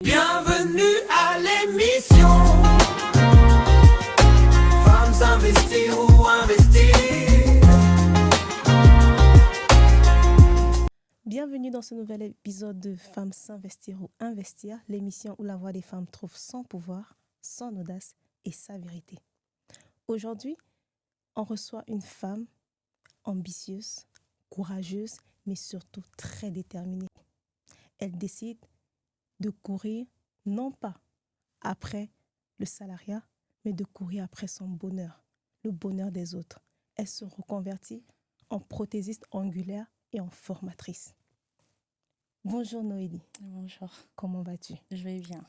Bienvenue à l'émission Femmes investir ou investir. Bienvenue dans ce nouvel épisode de Femmes s'investir ou investir, l'émission où la voix des femmes trouve son pouvoir, son audace et sa vérité. Aujourd'hui, on reçoit une femme ambitieuse, courageuse, mais surtout très déterminée. Elle décide de courir non pas après le salariat, mais de courir après son bonheur, le bonheur des autres. Elle se reconvertit en prothésiste angulaire et en formatrice. Bonjour Noélie. Bonjour. Comment vas-tu? Je vais bien.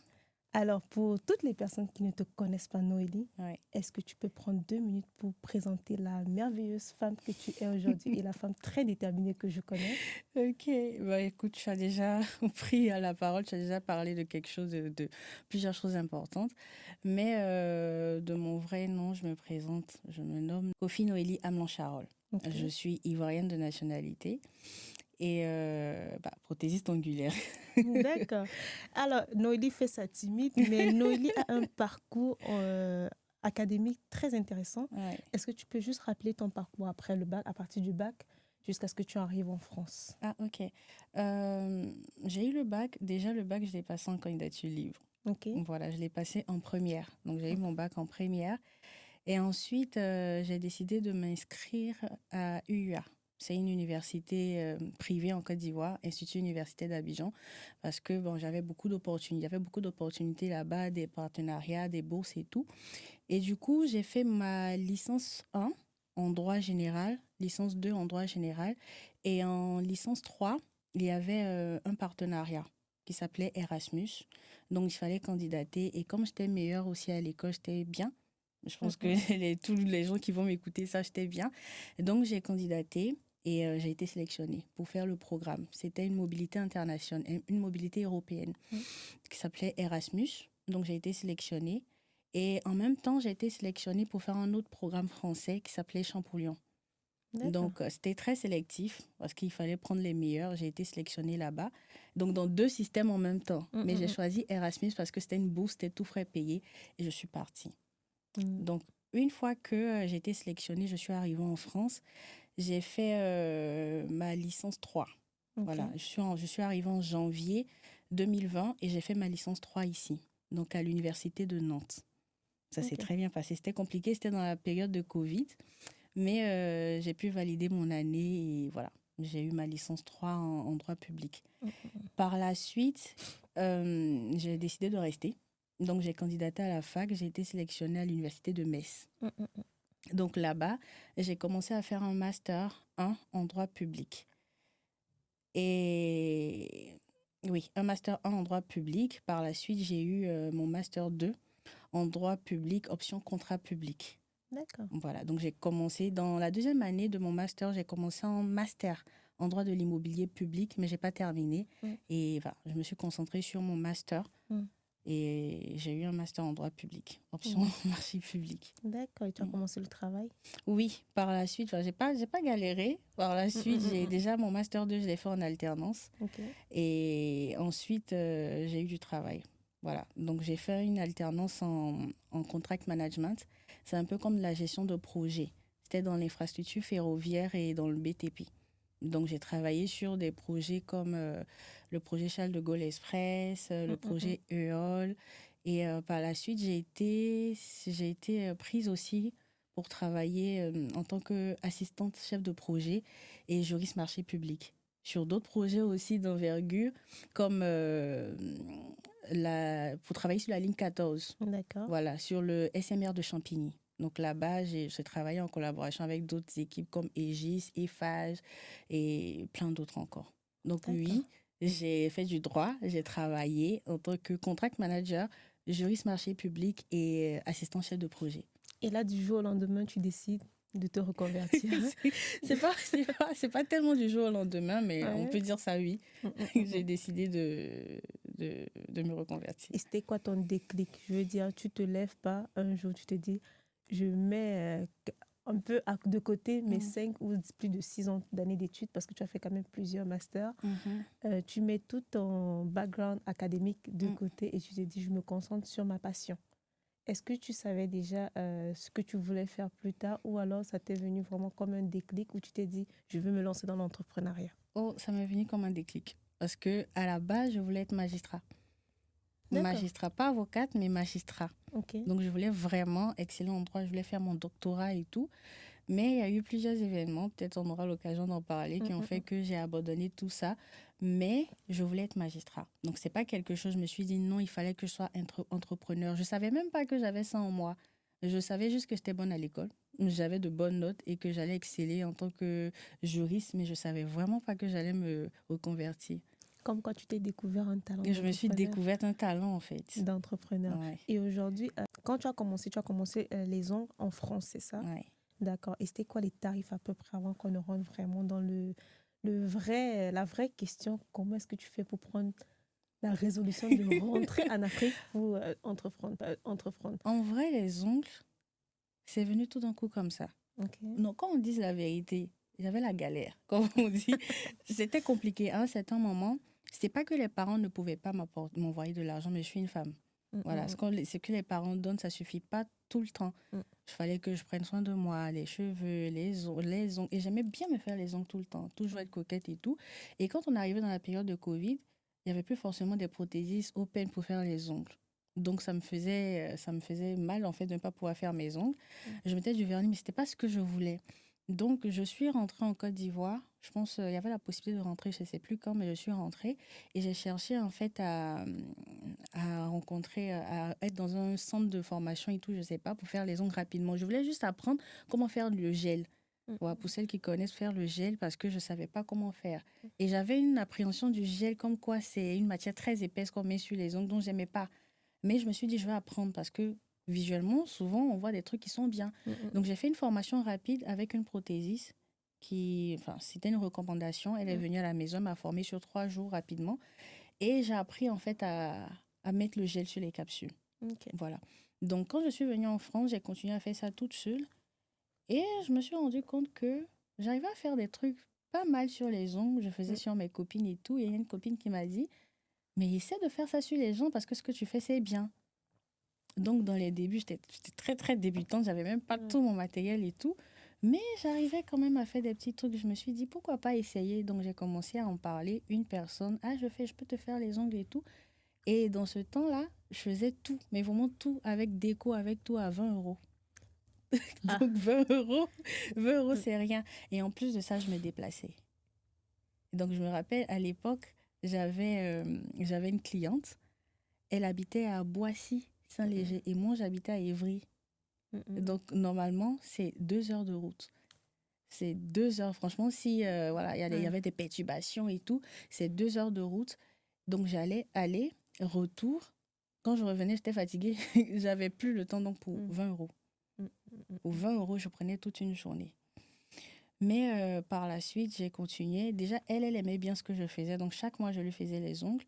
Alors, pour toutes les personnes qui ne te connaissent pas, Noélie, Oui. est-ce que tu peux prendre 2 minutes pour présenter la merveilleuse femme que tu es aujourd'hui et la femme très déterminée que je connais? Ok. Écoute, tu as déjà pris la parole, tu as déjà parlé de quelque chose, de plusieurs choses importantes. Mais de mon vrai nom, je me présente, je me nomme Kofi Noélie Amlan-Charol. Okay. Je suis ivoirienne de nationalité et prothésiste angulaire. D'accord. Alors, Noélie fait ça timide, mais Noélie a un parcours académique très intéressant. Ouais. Est-ce que tu peux juste rappeler ton parcours après le bac, à partir du bac, jusqu'à ce que tu arrives en France? Ah, ok. J'ai eu le bac. Déjà, le bac, je l'ai passé en candidature libre. Ok. Voilà, je l'ai passé en première. Donc, j'ai eu mon bac en première. Et ensuite, j'ai décidé de m'inscrire à UUA. C'est une université privée en Côte d'Ivoire, Institut Université d'Abidjan, parce que j'avais beaucoup d'opportunités. Il y avait beaucoup d'opportunités là-bas, des partenariats, des bourses et tout. Et du coup, j'ai fait ma licence 1 en droit général, licence 2 en droit général. Et en licence 3, il y avait un partenariat qui s'appelait Erasmus. Donc, il fallait candidater. Et comme j'étais meilleure aussi à l'école, j'étais bien. Je pense que tous les gens qui vont m'écouter, ça, j'étais bien. Et donc, j'ai candidaté et j'ai été sélectionnée pour faire le programme. C'était une mobilité internationale, une mobilité européenne qui s'appelait Erasmus. Donc, j'ai été sélectionnée. Et en même temps, j'ai été sélectionnée pour faire un autre programme français qui s'appelait Champollion. Donc, c'était très sélectif parce qu'il fallait prendre les meilleurs. J'ai été sélectionnée là-bas. Donc, dans 2 systèmes en même temps. Mais j'ai choisi Erasmus parce que c'était une bourse, c'était tout frais payé et je suis partie. Donc, une fois que j'ai été sélectionnée, je suis arrivée en France. J'ai fait ma licence 3. Okay. Voilà, je suis arrivée en janvier 2020 et j'ai fait ma licence 3 ici, donc à l'université de Nantes. Ça s'est très bien passé. C'était compliqué, c'était dans la période de Covid, mais j'ai pu valider mon année et voilà, j'ai eu ma licence 3 en droit public. Par la suite, j'ai décidé de rester. Donc, j'ai candidaté à la fac, j'ai été sélectionnée à l'université de Metz. Donc, là-bas, j'ai commencé à faire un master 1 en droit public. Et oui, un master 1 en droit public. Par la suite, j'ai eu mon master 2 en droit public, option contrat public. D'accord. Voilà, donc j'ai commencé dans la 2e année de mon master, j'ai commencé en master en droit de l'immobilier public, mais je n'ai pas terminé. Et voilà, je me suis concentrée sur mon master. Et j'ai eu un master en droit public, option marché public. D'accord, et tu as commencé le travail? Oui, par la suite, j'ai pas galéré. Par la suite, j'ai déjà mon master 2, je l'ai fait en alternance. Et ensuite, j'ai eu du travail. Voilà, donc j'ai fait une alternance en contract management. C'est un peu comme la gestion de projet. C'était dans l'infrastructure ferroviaire et dans le BTP. Donc, j'ai travaillé sur des projets comme le projet Charles de Gaulle Express, le projet EOL. Et par la suite, j'ai été prise aussi pour travailler en tant qu'assistante chef de projet et juriste marché public. Sur d'autres projets aussi d'envergure, comme pour travailler sur la ligne 14. D'accord. Voilà, sur le SMR de Champigny. Donc là-bas, j'ai travaillé en collaboration avec d'autres équipes comme Aegis, Eiffage et plein d'autres encore. Donc oui, j'ai fait du droit, j'ai travaillé en tant que contract manager, juriste marché public et assistant chef de projet. Et là, du jour au lendemain, tu décides de te reconvertir. c'est pas tellement du jour au lendemain, mais on peut dire ça, oui. J'ai décidé de me reconvertir. Et c'était quoi ton déclic? Je veux dire, tu te lèves pas un jour, tu te dis, je mets un peu de côté mes Mhm. 5 ou plus de 6 ans d'années d'études, parce que tu as fait quand même plusieurs masters, Mhm. tu mets tout ton background académique de Mm. côté et tu te dis, je me concentre sur ma passion. Est-ce que tu savais déjà ce que tu voulais faire plus tard ou alors ça t'est venu vraiment comme un déclic où tu t'es dit, je veux me lancer dans l'entrepreneuriat? Oh, ça m'est venu comme un déclic. Parce que à la base, je voulais être magistrat. D'accord, Magistrat, pas avocate, mais magistrat. ok. Donc, je voulais vraiment exceller en droit. Je voulais faire mon doctorat et tout. Mais il y a eu plusieurs événements, peut-être on aura l'occasion d'en parler, qui ont fait que j'ai abandonné tout ça. Mais je voulais être magistrat. Donc, c'est pas quelque chose, je me suis dit non, il fallait que je sois entrepreneur. Je savais même pas que j'avais ça en moi. Je savais juste que j'étais bonne à l'école. J'avais de bonnes notes et que j'allais exceller en tant que juriste, mais je savais vraiment pas que j'allais me reconvertir. Comme quand tu t'es découvert un talent Et je me suis découverte un talent, en fait. d'entrepreneur. Ouais, Et aujourd'hui, quand tu as commencé les ongles en France, c'est ça? ouais. D'accord. Et c'était quoi les tarifs à peu près avant qu'on ne rentre vraiment dans la vraie question, comment est-ce que tu fais pour prendre la résolution de rentrer en Afrique pour entreprendre? En vrai, les ongles, c'est venu tout d'un coup comme ça. Ok. Non, quand on dit la vérité, j'avais la galère. Comme on dit, c'était compliqué. À un certain moment, c'est pas que les parents ne pouvaient pas m'envoyer de l'argent, mais je suis une femme. Voilà, ce que les parents donnent, ça suffit pas tout le temps. Mm. Il fallait que je prenne soin de moi, les cheveux, les ongles. Et j'aimais bien me faire les ongles tout le temps, toujours être coquette et tout. Et quand on arrivait dans la période de Covid, il n'y avait plus forcément des prothésistes open pour faire les ongles. Donc ça me faisait mal en fait de ne pas pouvoir faire mes ongles. Je mettais du vernis, mais c'était pas ce que je voulais. Donc je suis rentrée en Côte d'Ivoire. Je pense il y avait la possibilité de rentrer, je ne sais plus quand, mais je suis rentrée et j'ai cherché en fait à rencontrer, à être dans un centre de formation et tout, je sais pas, pour faire les ongles rapidement. Je voulais juste apprendre comment faire le gel. Voilà, pour celles qui connaissent faire le gel, parce que je savais pas comment faire. Et j'avais une appréhension du gel, comme quoi c'est une matière très épaisse qu'on met sur les ongles, dont j'aimais pas. Mais je me suis dit, je vais apprendre, parce que visuellement, souvent, on voit des trucs qui sont bien. Donc, j'ai fait une formation rapide avec une prothésiste enfin, c'était une recommandation. Elle est venue à la maison, m'a formée sur 3 jours rapidement. Et j'ai appris en fait à mettre le gel sur les capsules. Ok. Voilà. Donc, quand je suis venue en France, j'ai continué à faire ça toute seule. Et je me suis rendu compte que j'arrivais à faire des trucs pas mal sur les ongles. Je faisais sur mes copines et tout. Et il y a une copine qui m'a dit, mais essaie de faire ça sur les ongles parce que ce que tu fais, c'est bien. Donc, dans les débuts, j'étais très, très débutante. J'avais même pas tout mon matériel et tout. Mais j'arrivais quand même à faire des petits trucs. Je me suis dit, pourquoi pas essayer? Donc, j'ai commencé à en parler. Une personne, ah, je peux te faire les ongles et tout. Et dans ce temps-là, je faisais tout, mais vraiment tout, avec déco, avec tout, à 20 euros. Ah. Donc, 20 euros, c'est rien. Et en plus de ça, je me déplaçais. Donc, je me rappelle, à l'époque, j'avais une cliente. Elle habitait à Boissy, Saint-Léger. Et moi, j'habitais à Évry. Donc, normalement, c'est 2 heures de route. C'est 2 heures. Franchement, si voilà, il y avait des perturbations et tout, c'est 2 heures de route. Donc, j'allais aller, retour. Quand je revenais, j'étais fatiguée. J'avais plus le temps donc pour 20 euros. Pour 20 euros, je prenais toute une journée. Mais par la suite, j'ai continué. Déjà, elle aimait bien ce que je faisais. Donc, chaque mois, je lui faisais les ongles.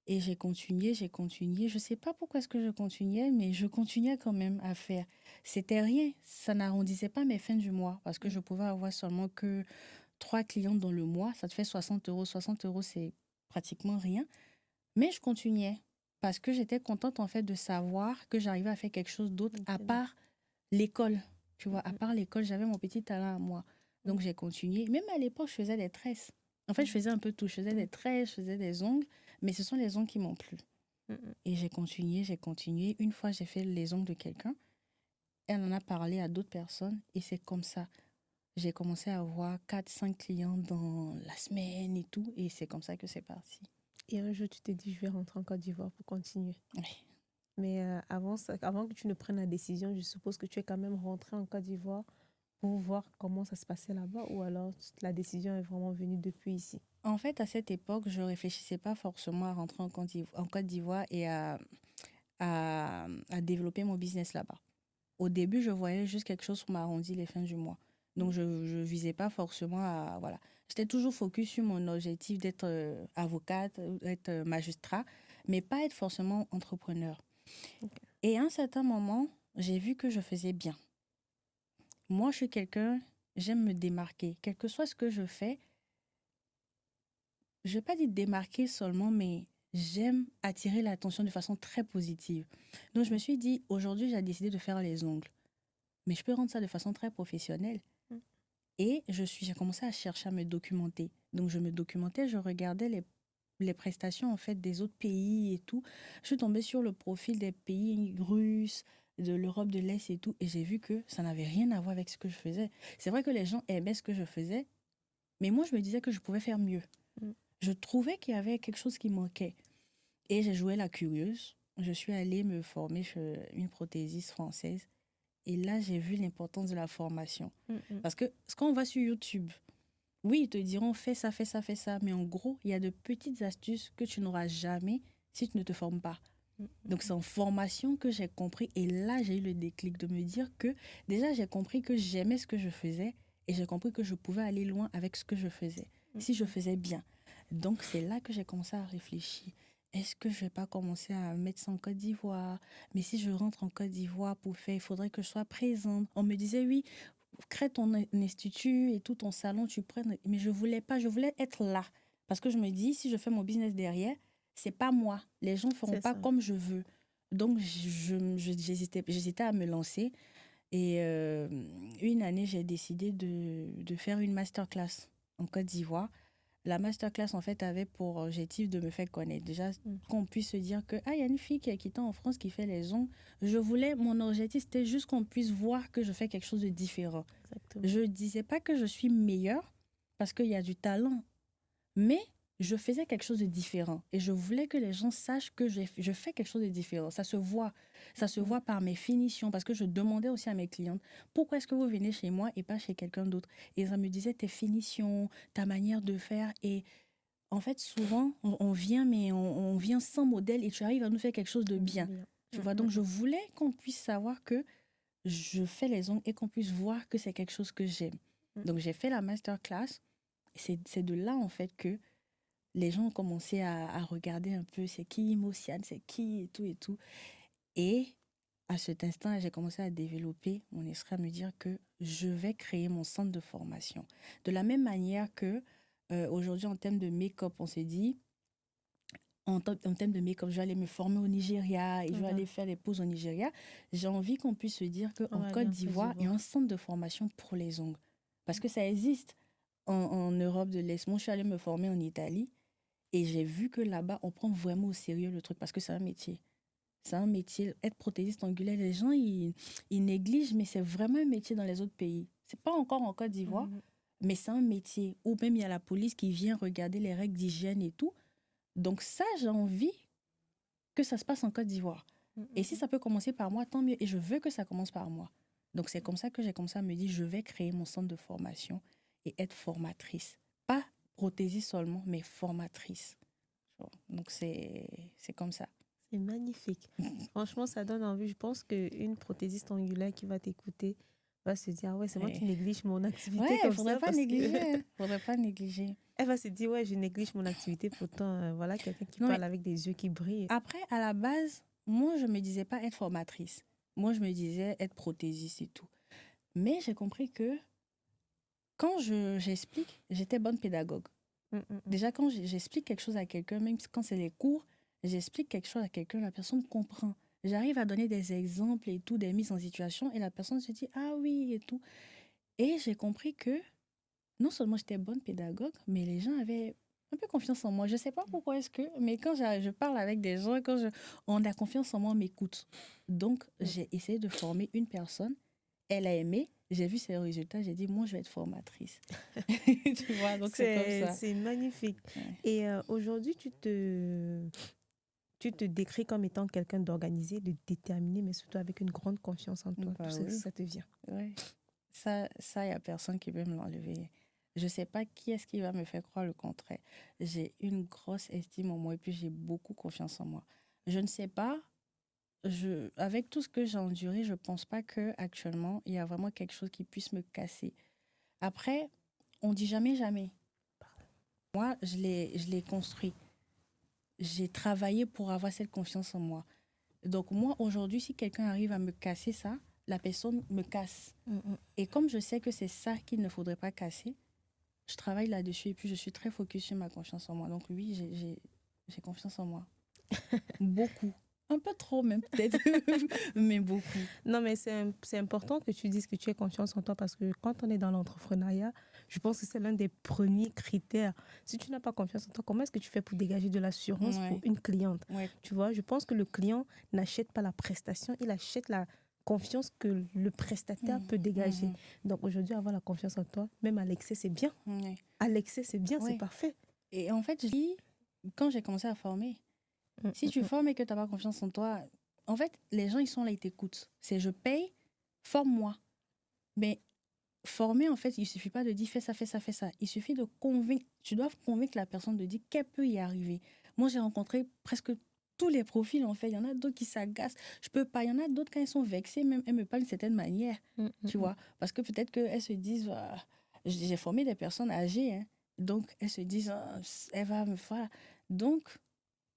Et j'ai continué. Je ne sais pas pourquoi est-ce que je continuais, mais je continuais quand même à faire. C'était rien. Ça n'arrondissait pas mes fins du mois parce que je pouvais avoir seulement que 3 clientes dans le mois. Ça te fait 60 euros. 60 euros, c'est pratiquement rien. Mais je continuais parce que j'étais contente en fait de savoir que j'arrivais à faire quelque chose d'autre à part l'école. Tu vois, à part l'école, j'avais mon petit talent à moi. Donc, j'ai continué. Même à l'époque, je faisais des tresses. En fait, je faisais un peu tout. Je faisais des tresses, je faisais des ongles. Mais ce sont les ongles qui m'ont plu. Et j'ai continué. Une fois, j'ai fait les ongles de quelqu'un. Elle en a parlé à d'autres personnes. Et c'est comme ça. J'ai commencé à avoir 4-5 clients dans la semaine et tout. Et c'est comme ça que c'est parti. Et un jour, tu t'es dit, je vais rentrer en Côte d'Ivoire pour continuer. Oui. Mais avant que tu ne prennes la décision, je suppose que tu es quand même rentré en Côte d'Ivoire pour voir comment ça se passait là-bas, ou alors la décision est vraiment venue depuis ici? En fait, à cette époque, je ne réfléchissais pas forcément à rentrer en Côte d'Ivoire et à développer mon business là-bas. Au début, je voyais juste quelque chose pour m'arrondir les fins du mois. Donc, je ne visais pas forcément à... Voilà. J'étais toujours focus sur mon objectif d'être avocate, d'être magistrat, mais pas être forcément entrepreneur. Et à un certain moment, j'ai vu que je faisais bien. moi, je suis quelqu'un, j'aime me démarquer. Quel que soit ce que je fais, je ne vais pas dire démarquer seulement, mais j'aime attirer l'attention de façon très positive. Donc, je me suis dit, aujourd'hui, j'ai décidé de faire les ongles. Mais je peux rendre ça de façon très professionnelle. Mm. Et j'ai commencé à chercher à me documenter. Donc, je me documentais, je regardais les prestations en fait des autres pays et tout. Je suis tombée sur le profil des pays russes, de l'Europe de l'Est et tout. Et j'ai vu que ça n'avait rien à voir avec ce que je faisais. C'est vrai que les gens aimaient ce que je faisais, mais moi, je me disais que je pouvais faire mieux. Mm. Je trouvais qu'il y avait quelque chose qui manquait. Et j'ai joué la curieuse. Je suis allée me former chez une prothésiste française. Et là, j'ai vu l'importance de la formation. Parce que quand on va sur YouTube, oui, ils te diront fais ça, fais ça, fais ça. Mais en gros, il y a de petites astuces que tu n'auras jamais si tu ne te formes pas. Donc, c'est en formation que j'ai compris. Et là, j'ai eu le déclic de me dire que déjà, j'ai compris que j'aimais ce que je faisais. Et j'ai compris que je pouvais aller loin avec ce que je faisais, si je faisais bien. Donc, c'est là que j'ai commencé à réfléchir. Est-ce que je ne vais pas commencer à mettre ça en Côte d'Ivoire? Mais si je rentre en Côte d'Ivoire pour faire, il faudrait que je sois présente. On me disait, oui, crée ton institut et tout, ton salon, tu prennes. Mais je ne voulais pas, je voulais être là. Parce que je me dis, si je fais mon business derrière, ce n'est pas moi. Les gens ne feront C'est pas ça. comme je veux. Donc, j'hésitais à me lancer. Et une année, j'ai décidé de faire une masterclass en Côte d'Ivoire. La masterclass, en fait, avait pour objectif de me faire connaître. Déjà, qu'on puisse se dire que, ah, il y a une fille qui est quitté en France qui fait les ongles. Mon objectif, c'était juste qu'on puisse voir que je fais quelque chose de différent. Exactement. Je ne disais pas que je suis meilleure parce qu'il y a du talent, mais je faisais quelque chose de différent. Et je voulais que les gens sachent que je fais quelque chose de différent. Ça se voit. Ça se voit par mes finitions. Parce que je demandais aussi à mes clientes, pourquoi est-ce que vous venez chez moi et pas chez quelqu'un d'autre? Et ça me disait tes finitions, ta manière de faire. Et en fait, souvent, on vient, mais on vient sans modèle et tu arrives à nous faire quelque chose de bien. Tu vois, donc je voulais qu'on puisse savoir que je fais les ongles et qu'on puisse voir que c'est quelque chose que j'aime. Donc j'ai fait la masterclass. C'est de là, en fait, que les gens ont commencé à regarder un peu c'est qui Mosiane, c'est qui et tout et tout. Et à cet instant, j'ai commencé à développer mon esprit, à me dire que je vais créer mon centre de formation. De la même manière que aujourd'hui, en termes de make-up, on s'est dit, en termes de make-up, je vais aller me former au Nigeria et je vais aller faire les pauses au Nigeria. J'ai envie qu'on puisse se dire qu'en Côte d'Ivoire, il y a un centre de formation pour les ongles. Parce que ça existe en Europe de l'Est. Moi, je suis allée me former en Italie. Et j'ai vu que là-bas, on prend vraiment au sérieux le truc parce que c'est un métier. C'est un métier. Être prothésiste ongulaire, les gens, ils négligent, mais c'est vraiment un métier dans les autres pays. C'est pas encore en Côte d'Ivoire, mais c'est un métier. Ou même, il y a la police qui vient regarder les règles d'hygiène et tout. Donc ça, j'ai envie que ça se passe en Côte d'Ivoire. Et si ça peut commencer par moi, tant mieux. Et je veux que ça commence par moi. Donc c'est comme ça que j'ai commencé à me dire, je vais créer mon centre de formation et être formatrice. Pas prothésiste seulement, mais formatrice. Donc, c'est comme ça. C'est magnifique. Franchement, ça donne envie. Je pense qu'une prothésiste angulaire qui va t'écouter va se dire, ah ouais, c'est moi qui néglige mon activité comme ça. Faudrait pas négliger. Elle va se dire, ouais, je néglige mon activité. Pourtant, voilà, quelqu'un qui parle avec des yeux qui brillent. Après, à la base, moi, je me disais pas être formatrice. Moi, je me disais être prothésiste et tout. Mais j'ai compris que quand j'explique, j'étais bonne pédagogue. Déjà, quand j'explique quelque chose à quelqu'un, même quand c'est les cours, j'explique quelque chose à quelqu'un, la personne comprend. J'arrive à donner des exemples et tout, des mises en situation, et la personne se dit « Ah oui » et tout. Et j'ai compris que non seulement j'étais bonne pédagogue, mais les gens avaient un peu confiance en moi. Je ne sais pas pourquoi est-ce que, mais quand je parle avec des gens, on a confiance en moi, on m'écoute. Donc, j'ai essayé de former une personne. Elle a aimé. J'ai vu ses résultats, j'ai dit, moi, je vais être formatrice. Tu vois, donc c'est comme ça. C'est magnifique. Ouais. Et aujourd'hui, tu te décris comme étant quelqu'un d'organisé, de déterminé, mais surtout avec une grande confiance en toi. Tout ça te vient. Oui. Ça, il n'y a personne qui peut me l'enlever. Je ne sais pas qui est-ce qui va me faire croire le contraire. J'ai une grosse estime en moi et puis j'ai beaucoup confiance en moi. Je ne sais pas. Avec tout ce que j'ai enduré, je ne pense pas qu'actuellement, il y a vraiment quelque chose qui puisse me casser. Après, on ne dit jamais, jamais. Moi, je l'ai construit. J'ai travaillé pour avoir cette confiance en moi. Donc moi, aujourd'hui, si quelqu'un arrive à me casser ça, la personne me casse. Mm. Et comme je sais que c'est ça qu'il ne faudrait pas casser, je travaille là-dessus et puis je suis très focus sur ma confiance en moi. Donc oui, j'ai confiance en moi. Beaucoup. Un peu trop même peut-être, mais beaucoup. Non, mais c'est important que tu dises que tu aies confiance en toi parce que quand on est dans l'entrepreneuriat, je pense que c'est l'un des premiers critères. Si tu n'as pas confiance en toi, comment est-ce que tu fais pour dégager de l'assurance Ouais. pour une cliente? Ouais. Tu vois, je pense que le client n'achète pas la prestation, il achète la confiance que le prestataire peut dégager. Donc aujourd'hui, avoir la confiance en toi, même à l'excès, c'est bien. Ouais. À l'excès, c'est bien, Ouais. c'est parfait. Et en fait, je dis, quand j'ai commencé à former, si tu formes et que tu n'as pas confiance en toi, en fait, les gens, ils sont là, ils t'écoutent. C'est je paye, forme-moi. Mais former, en fait, il ne suffit pas de dire fais ça, fais ça, fais ça. Il suffit de convaincre. Tu dois convaincre la personne de dire qu'elle peut y arriver. Moi, j'ai rencontré presque tous les profils, en fait. Il y en a d'autres qui s'agacent. Je peux pas. Il y en a d'autres, quand ils sont vexés, même, elles me parlent d'une certaine manière. Tu vois. Parce que peut-être qu'elles se disent, j'ai formé des personnes âgées, hein. Donc, elles se disent, elle va me faire. Donc,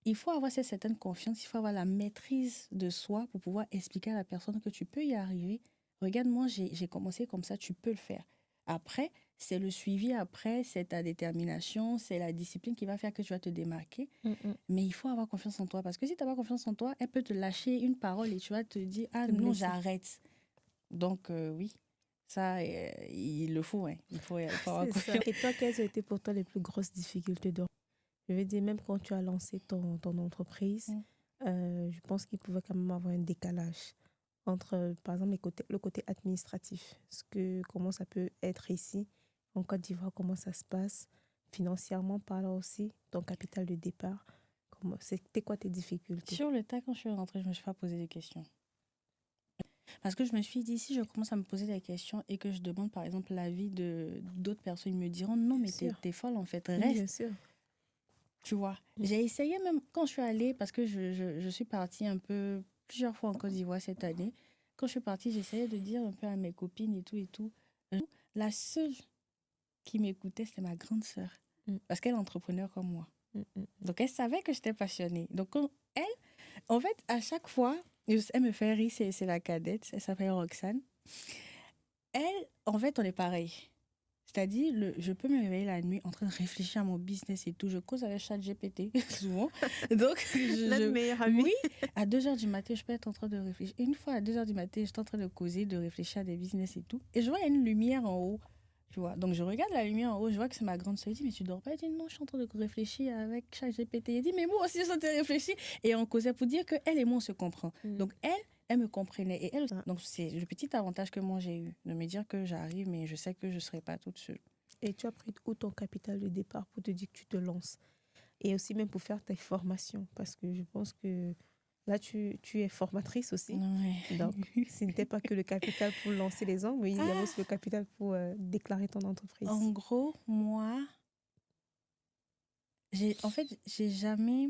il faut avoir cette certaine confiance, il faut avoir la maîtrise de soi pour pouvoir expliquer à la personne que tu peux y arriver. Regarde, moi, j'ai commencé comme ça, tu peux le faire. Après, c'est le suivi, après, c'est ta détermination, c'est la discipline qui va faire que tu vas te démarquer. Mais il faut avoir confiance en toi, parce que si tu n'as pas confiance en toi, elle peut te lâcher une parole et tu vas te dire, ah non, blesser. j'arrête. Donc, oui, ça, il le faut. Hein. Il faut avoir C'est ça. confiance. Et toi, quelles ont été pour toi les plus grosses difficultés de... Je veux dire, même quand tu as lancé ton entreprise, je pense qu'il pouvait quand même avoir un décalage entre, par exemple, le côté administratif. Comment ça peut être ici, en Côte d'Ivoire, comment ça se passe, financièrement parlant aussi, ton capital de départ. C'était quoi tes difficultés? Sur le tas, quand je suis rentrée, je ne me suis pas posé des questions. Parce que je me suis dit, si je commence à me poser des questions et que je demande, par exemple, l'avis d'autres personnes, ils me diront, non, mais t'es folle, en fait, reste. Oui, bien sûr. Tu vois, j'ai essayé même quand je suis allée, parce que je suis partie un peu plusieurs fois en Côte d'Ivoire cette année. Quand je suis partie, j'essayais de dire un peu à mes copines et tout et tout. La seule qui m'écoutait, c'était ma grande sœur. Parce qu'elle est entrepreneur comme moi. Donc, elle savait que j'étais passionnée. Donc, elle, en fait, à chaque fois, elle me fait rire, c'est la cadette, elle s'appelle Roxane. Elle, en fait, on est pareil. C'est-à-dire, je peux me réveiller la nuit en train de réfléchir à mon business et tout. Je cause avec ChatGPT, souvent. Donc, Notre meilleure amie. Oui, à 2h du matin, je peux être en train de réfléchir. Une fois, à 2h du matin, j'étais en train de causer, de réfléchir à des business et tout. Et je vois, il y a une lumière en haut. Tu vois. Donc, je regarde la lumière en haut, je vois que c'est ma grande sœur. Elle dit, mais tu dors pas? Elle dit, non, je suis en train de réfléchir avec ChatGPT. Elle dit, mais moi aussi, je suis en train de réfléchir. Et on causait pour dire qu'elle et moi, on se comprend. Donc, elle me comprenait. Et elle, donc, c'est le petit avantage que moi, j'ai eu. De me dire que j'arrive, mais je sais que je ne serai pas toute seule. Et tu as pris où ton capital de départ pour te dire que tu te lances? Et aussi même pour faire tes formations. Parce que je pense que là, tu es formatrice aussi. Ouais. Donc, ce n'était pas que le capital pour lancer les ongles, mais il y avait aussi le capital pour déclarer ton entreprise. En gros, moi, j'ai jamais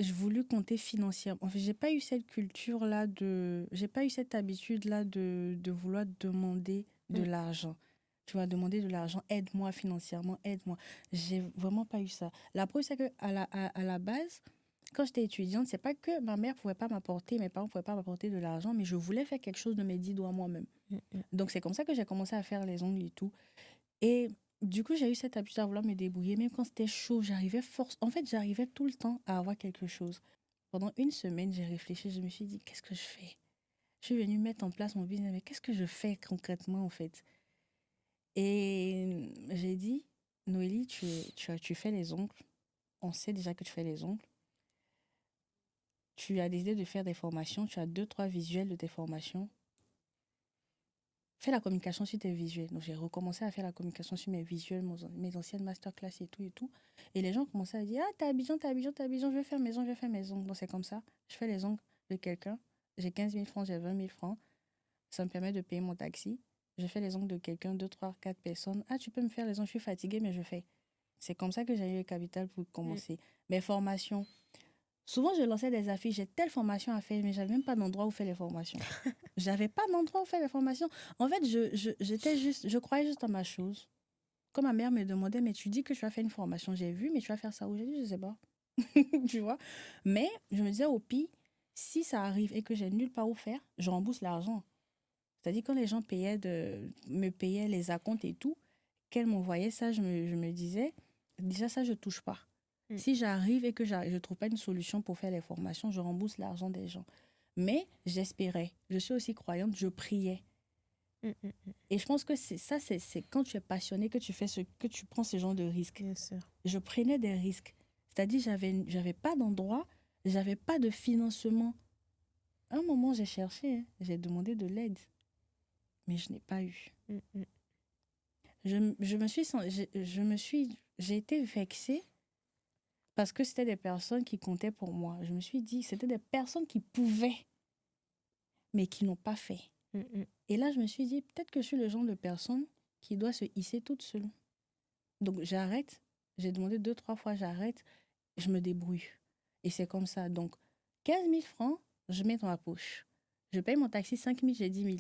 voulu compter financièrement. En fait, j'ai pas eu cette culture-là j'ai pas eu cette habitude-là de vouloir demander de l'argent. Tu vas demander de l'argent, aide-moi financièrement, aide-moi. J'ai vraiment pas eu ça. La preuve, c'est qu'à la base, quand j'étais étudiante, c'est pas que ma mère pouvait pas m'apporter, mes parents pouvaient pas m'apporter de l'argent, mais je voulais faire quelque chose de mes 10 doigts moi-même. Donc, c'est comme ça que j'ai commencé à faire les ongles et tout. Et du coup, j'ai eu cette habitude à vouloir me débrouiller. Même quand c'était chaud, En fait, j'arrivais tout le temps à avoir quelque chose. Pendant une semaine, j'ai réfléchi, je me suis dit, qu'est-ce que je fais? Je suis venue mettre en place mon business, mais qu'est-ce que je fais concrètement, en fait? Et j'ai dit, Noélie, tu fais les ongles. On sait déjà que tu fais les ongles. Tu as décidé de faire des formations. Tu as 2-3 visuels de tes formations. Fais la communication sur tes visuels. Donc, j'ai recommencé à faire la communication sur mes visuels, mes anciennes masterclass et tout et tout. Et les gens commençaient à dire, ah, t'as Abidjan, je vais faire mes ongles, je vais faire mes ongles. Donc, c'est comme ça. Je fais les ongles de quelqu'un. J'ai 15 000 francs, j'ai 20 000 francs. Ça me permet de payer mon taxi. Je fais les ongles de quelqu'un, 2, 3, 4 personnes. Ah, tu peux me faire les ongles, je suis fatiguée, mais je fais. C'est comme ça que j'ai eu le capital pour commencer. Mes formations. Souvent, je lançais des affiches, j'ai telle formation à faire, mais je n'avais même pas d'endroit où faire les formations. Je n'avais pas d'endroit où faire les formations. En fait, je croyais juste en ma chose. Quand ma mère me demandait, mais tu dis que tu vas faire une formation, j'ai vu, mais tu vas faire ça où? J'ai dit, je ne sais pas. Tu vois? Mais je me disais, au pire, Si ça arrive et que j'ai nulle part où faire, je rembourse l'argent. C'est-à-dire quand les gens me payaient les acomptes et tout, qu'elles m'envoyaient ça, je me disais, déjà ça, je touche pas. Si j'arrive et que je ne trouve pas une solution pour faire les formations, je rembourse l'argent des gens. Mais j'espérais. Je suis aussi croyante, je priais. Et je pense que c'est quand tu es passionné que tu prends ce genre de risques. Bien sûr. Je prenais des risques. C'est-à-dire j'avais pas d'endroit, j'avais pas de financement. À un moment, j'ai cherché, hein, j'ai demandé de l'aide, mais je n'ai pas eu. J'ai été vexée parce que c'était des personnes qui comptaient pour moi. Je me suis dit, c'était des personnes qui pouvaient, mais qui n'ont pas fait. Et là, je me suis dit, peut-être que je suis le genre de personne qui doit se hisser toute seule. Donc, j'arrête. J'ai demandé 2-3 fois, j'arrête. Je me débrouille. Et c'est comme ça. Donc, 15 000 francs, je mets dans ma poche. Je paye mon taxi 5 000, j'ai 10 000.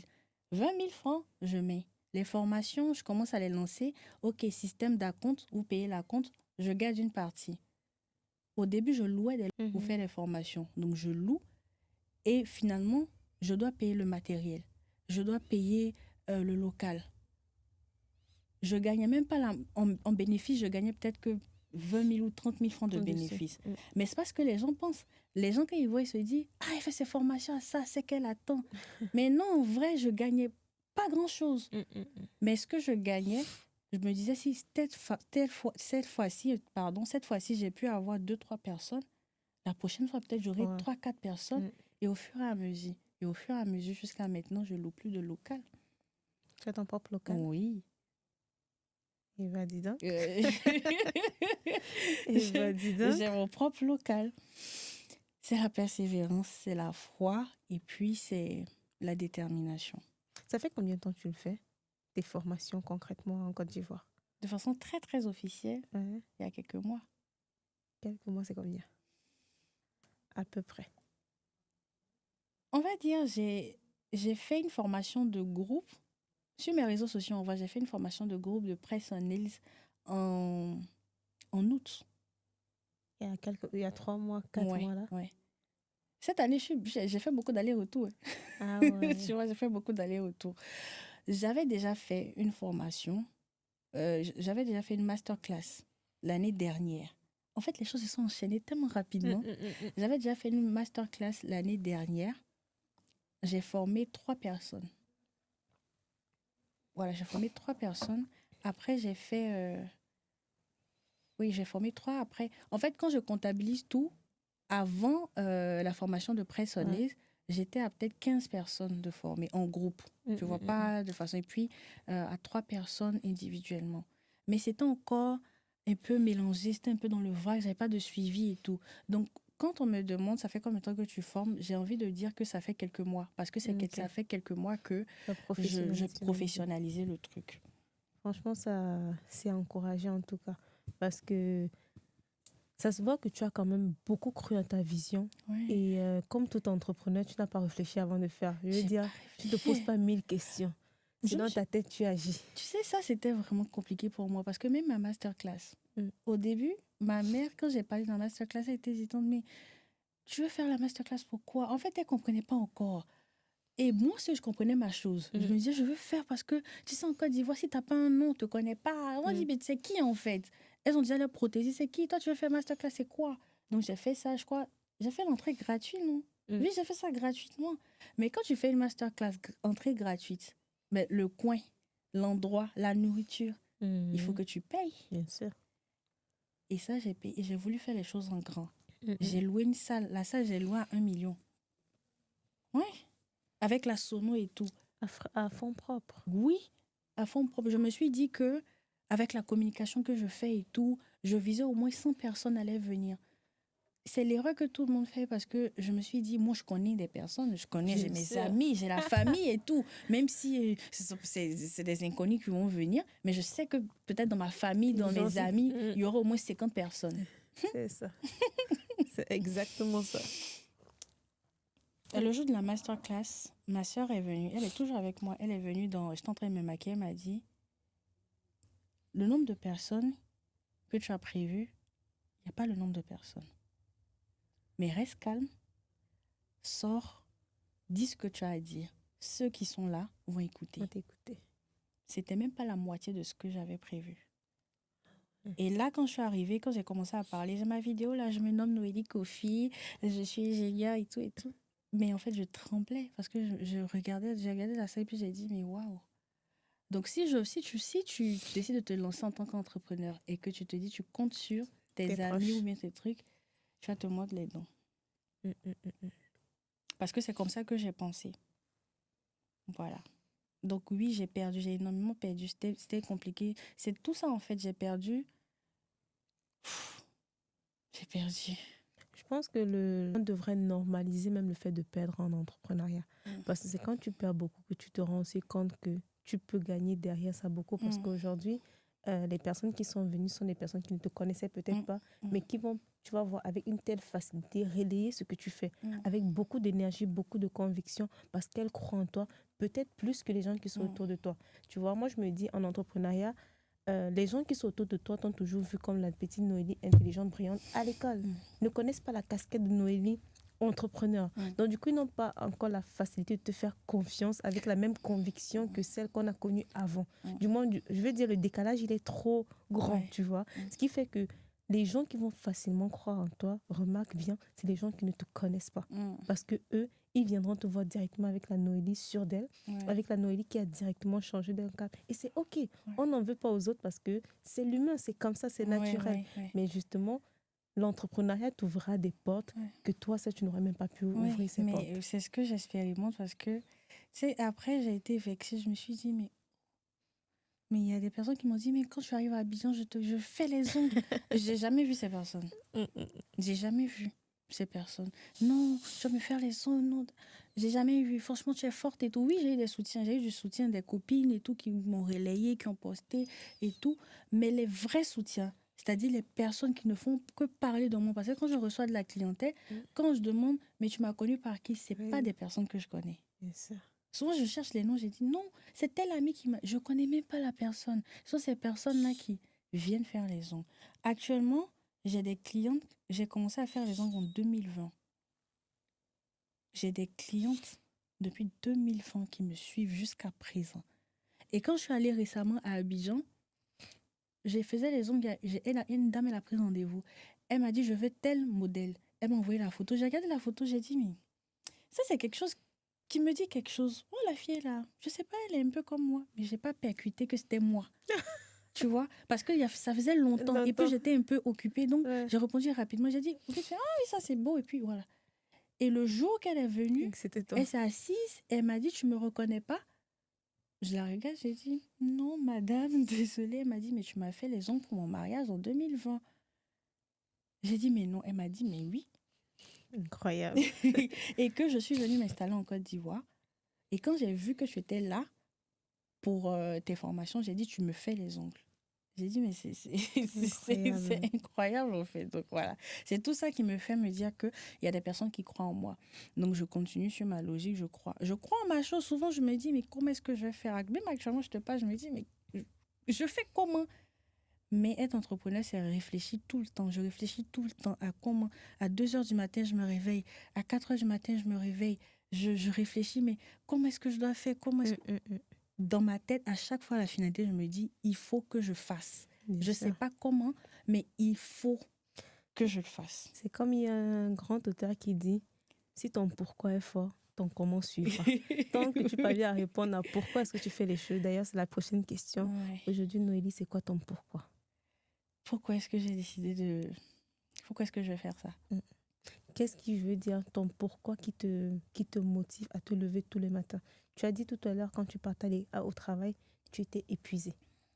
20 000 francs, je mets. Les formations, je commence à les lancer. OK, système d'acompte, vous payez l'acompte, je garde une partie. Au début, je louais des lots pour faire les formations. Donc, je loue et finalement, je dois payer le matériel. Je dois payer le local. Je gagnais même pas en bénéfice, je gagnais peut-être que 20 000 ou 30 000 francs de bénéfice. Mais c'est parce que les gens pensent. Les gens, quand ils voient, ils se disent « Ah, elle fait ses formations à ça, c'est qu'elle attend. » Mais non, en vrai, je gagnais pas grand-chose. Mais ce que je gagnais, je me disais, si cette fois-ci, j'ai pu avoir 2-3 personnes, la prochaine fois, peut-être, j'aurai 3-4 personnes. Et au fur et à mesure, jusqu'à maintenant, je ne loue plus de local. Tu as ton propre local? Oui. Et va, dis donc. J'ai mon propre local. C'est la persévérance, c'est la foi et puis c'est la détermination. Ça fait combien de temps que tu le fais, tes formations concrètement en Côte d'Ivoire? De façon très, très officielle, il y a quelques mois. Quelques mois, c'est combien? À peu près. On va dire, j'ai fait une formation de groupe. Sur mes réseaux sociaux, j'ai fait une formation de groupe de presse en Nils en août. Il y a 3 mois, 4 mois là. Ouais. Cette année, j'ai fait beaucoup d'allers-retours. Ah ouais. Tu vois, j'ai fait beaucoup d'allers-retours. J'avais déjà fait une formation, j'avais déjà fait une masterclass l'année dernière. En fait, les choses se sont enchaînées tellement rapidement. J'avais déjà fait une masterclass l'année dernière. J'ai formé 3 personnes. Voilà, j'ai formé 3 personnes. Après, j'ai fait... j'ai formé 3 après. En fait, quand je comptabilise tout, avant la formation de presse j'étais à peut-être 15 personnes de former en groupe. Je ne vois pas de façon... Et puis, à 3 personnes individuellement. Mais c'était encore un peu mélangé, c'était un peu dans le vague, je n'avais pas de suivi et tout. Donc, quand on me demande, ça fait combien de temps que tu formes, j'ai envie de dire que ça fait quelques mois. Parce que ça fait quelques mois que je professionnalisais le truc. Franchement, ça, c'est encourageant en tout cas. Parce que ça se voit que tu as quand même beaucoup cru à ta vision. Ouais. Et comme tout entrepreneur, tu n'as pas réfléchi avant de faire. Je veux dire, tu ne te poses pas 1000 questions. C'est dans ta tête, tu agis. Tu sais, ça, c'était vraiment compliqué pour moi. Parce que même ma masterclass, au début, ma mère, quand j'ai parlé dans la masterclass, elle était hésitante. Mais tu veux faire la masterclass, pourquoi? En fait, elle ne comprenait pas encore. Et moi aussi, je comprenais ma chose. Je me disais, je veux faire parce que, tu sais, en Côte d'Ivoire, si tu n'as pas un nom, on ne te connaît pas. Moi, je dis, mais c'est qui en fait? Elles ont déjà leur prothésie, c'est qui? Toi, tu veux faire masterclass, c'est quoi? Donc, j'ai fait ça, je crois. J'ai fait l'entrée gratuite, non? Oui, j'ai fait ça gratuitement. Mais quand tu fais une masterclass entrée gratuite, mais le coin, l'endroit, la nourriture, il faut que tu payes. Bien sûr. Et ça, j'ai payé. Et j'ai voulu faire les choses en grand. J'ai loué une salle. La salle, j'ai loué à 1 million. Ouais. Avec la sono et tout. À fond propre. Oui, à fond propre. Je me suis dit que avec la communication que je fais et tout, je visais au moins 100 personnes allaient venir. C'est l'erreur que tout le monde fait parce que je me suis dit, moi, je connais des personnes, j'ai mes amis, j'ai la famille et tout. Même si c'est des inconnus qui vont venir, mais je sais que peut-être dans ma famille, dans mes amis, il y aura au moins 50 personnes. C'est ça. C'est exactement ça. Et le jour de la masterclass, ma soeur est venue, elle est toujours avec moi, elle est venue j'étais en train de me maquiller, elle m'a dit, le nombre de personnes que tu as prévu, il n'y a pas le nombre de personnes. Mais reste calme, sors, dis ce que tu as à dire. Ceux qui sont là vont écouter. On va t'écouter. C'était même pas la moitié de ce que j'avais prévu. Et là, quand je suis arrivée, quand j'ai commencé à parler, j'ai ma vidéo, là, je me nomme Noélie Kofi, je suis géniale et tout et tout. Mais en fait, je tremblais parce que j'ai regardé la salle et puis j'ai dit, mais waouh. Donc, si tu décides de te lancer en tant qu'entrepreneur et que tu te dis, tu comptes sur tes Tes amis proches. ou bien tes trucs, tu vas te mordre les dents. Mm, mm, mm, mm. Parce que c'est comme ça que j'ai pensé. Voilà. Donc oui, j'ai énormément perdu. C'était compliqué. C'est tout ça, en fait, j'ai perdu. J'ai perdu. Je pense que on devrait normaliser même le fait de perdre en entrepreneuriat. Parce que c'est quand tu perds beaucoup que tu te rends aussi compte que tu peux gagner derrière ça beaucoup. Parce qu'aujourd'hui, les personnes qui sont venues sont des personnes qui ne te connaissaient peut-être pas, mais qui vont, tu vas voir, avec une telle facilité, relayer ce que tu fais, avec beaucoup d'énergie, beaucoup de conviction, parce qu'elles croient en toi, peut-être plus que les gens qui sont autour de toi. Tu vois, moi, je me dis, en entrepreneuriat, les gens qui sont autour de toi t'ont toujours vu comme la petite Noélie intelligente, brillante à l'école. Ne connaissent pas la casquette de Noélie entrepreneur. Donc, du coup, ils n'ont pas encore la facilité de te faire confiance avec la même conviction que celle qu'on a connue avant. Du moins, je veux dire, le décalage, il est trop grand, tu vois. Ce qui fait que les gens qui vont facilement croire en toi, remarque bien, c'est les gens qui ne te connaissent pas. Parce que eux, ils viendront te voir directement avec la Noélie sûre d'elle, avec la Noélie qui a directement changé d'un cadre. Et c'est OK. On n'en veut pas aux autres parce que c'est l'humain, c'est comme ça, c'est naturel. Mais justement, l'entrepreneuriat t'ouvrira des portes que toi, ça, tu n'aurais même pas pu ouvrir ces portes. Mais c'est ce que j'expérimente parce que, tu sais, après, j'ai été vexée. Je me suis dit, mais il y a des personnes qui m'ont dit, mais quand tu arrives à Abidjan, je fais les ongles. J'ai jamais vu ces personnes. J'ai jamais vu ces personnes. Non, tu vas me faire les ongles. Non, j'ai jamais vu. Franchement, tu es forte et tout. Oui, j'ai eu des soutiens. J'ai eu du soutien des copines et tout qui m'ont relayé, qui ont posté et tout. Mais les vrais soutiens, c'est-à-dire les personnes qui ne font que parler de moi. Parce que quand je reçois de la clientèle, quand je demande, mais tu m'as connu par qui? C'est pas des personnes que je connais. Bien sûr. Souvent, je cherche les noms, j'ai dit non, c'est tel ami qui m'a... Je connais même pas la personne. Ce sont ces personnes-là qui viennent faire les ongles. Actuellement, j'ai des clientes, j'ai commencé à faire les ongles en 2020. J'ai des clientes depuis 2020 qui me suivent jusqu'à présent. Et quand je suis allée récemment à Abidjan, j'ai fait les ongles, une dame, elle a pris rendez-vous. Elle m'a dit, je veux tel modèle. Elle m'a envoyé la photo. J'ai regardé la photo, j'ai dit, mais ça, c'est quelque chose qui me dit quelque chose. Oh, la fille est là. Je sais pas, elle est un peu comme moi. Mais j'ai pas percuté que c'était moi. Tu vois? Parce que ça faisait longtemps. Et puis, j'étais un peu occupée. Donc, j'ai répondu rapidement. J'ai dit, ok, ah oui, ça, c'est beau. Et puis, voilà. Et le jour qu'elle est venue, elle s'est assise. Elle m'a dit, tu me reconnais pas? Je la regarde, j'ai dit, non, madame, désolée. Elle m'a dit, mais tu m'as fait les ongles pour mon mariage en 2020. J'ai dit, mais non. Elle m'a dit, mais oui. Incroyable. Et que je suis venue m'installer en Côte d'Ivoire. Et quand j'ai vu que tu étais là pour tes formations, j'ai dit, tu me fais les ongles. J'ai dit, mais c'est incroyable, en fait. Donc, voilà. C'est tout ça qui me fait me dire qu'il y a des personnes qui croient en moi. Donc, je continue sur ma logique, je crois. Je crois en ma chose. Souvent, je me dis, mais comment est-ce que je vais faire? Même actuellement, je te parle, je me dis, mais je fais comment? Mais être entrepreneur, c'est réfléchir tout le temps. Je réfléchis tout le temps à comment. À 2h du matin, je me réveille. À 4h du matin, je me réveille. Je réfléchis, mais comment est-ce que je dois faire? Comment est-ce que... Dans ma tête, à chaque fois, à la finalité, je me dis, il faut que je fasse. Je ne sais pas comment, mais il faut que je le fasse. C'est comme il y a un grand auteur qui dit, si ton pourquoi est fort, ton comment suivra. Tant que tu parviens à répondre à pourquoi est-ce que tu fais les choses. D'ailleurs, c'est la prochaine question. Aujourd'hui, Noélie, c'est quoi ton pourquoi? Pourquoi est-ce que j'ai décidé de... Pourquoi est-ce que je vais faire ça? Qu'est-ce qui veut dire ton pourquoi qui te motive à te lever tous les matins? Tu as dit tout à l'heure, quand tu partais au travail, tu étais épuisé.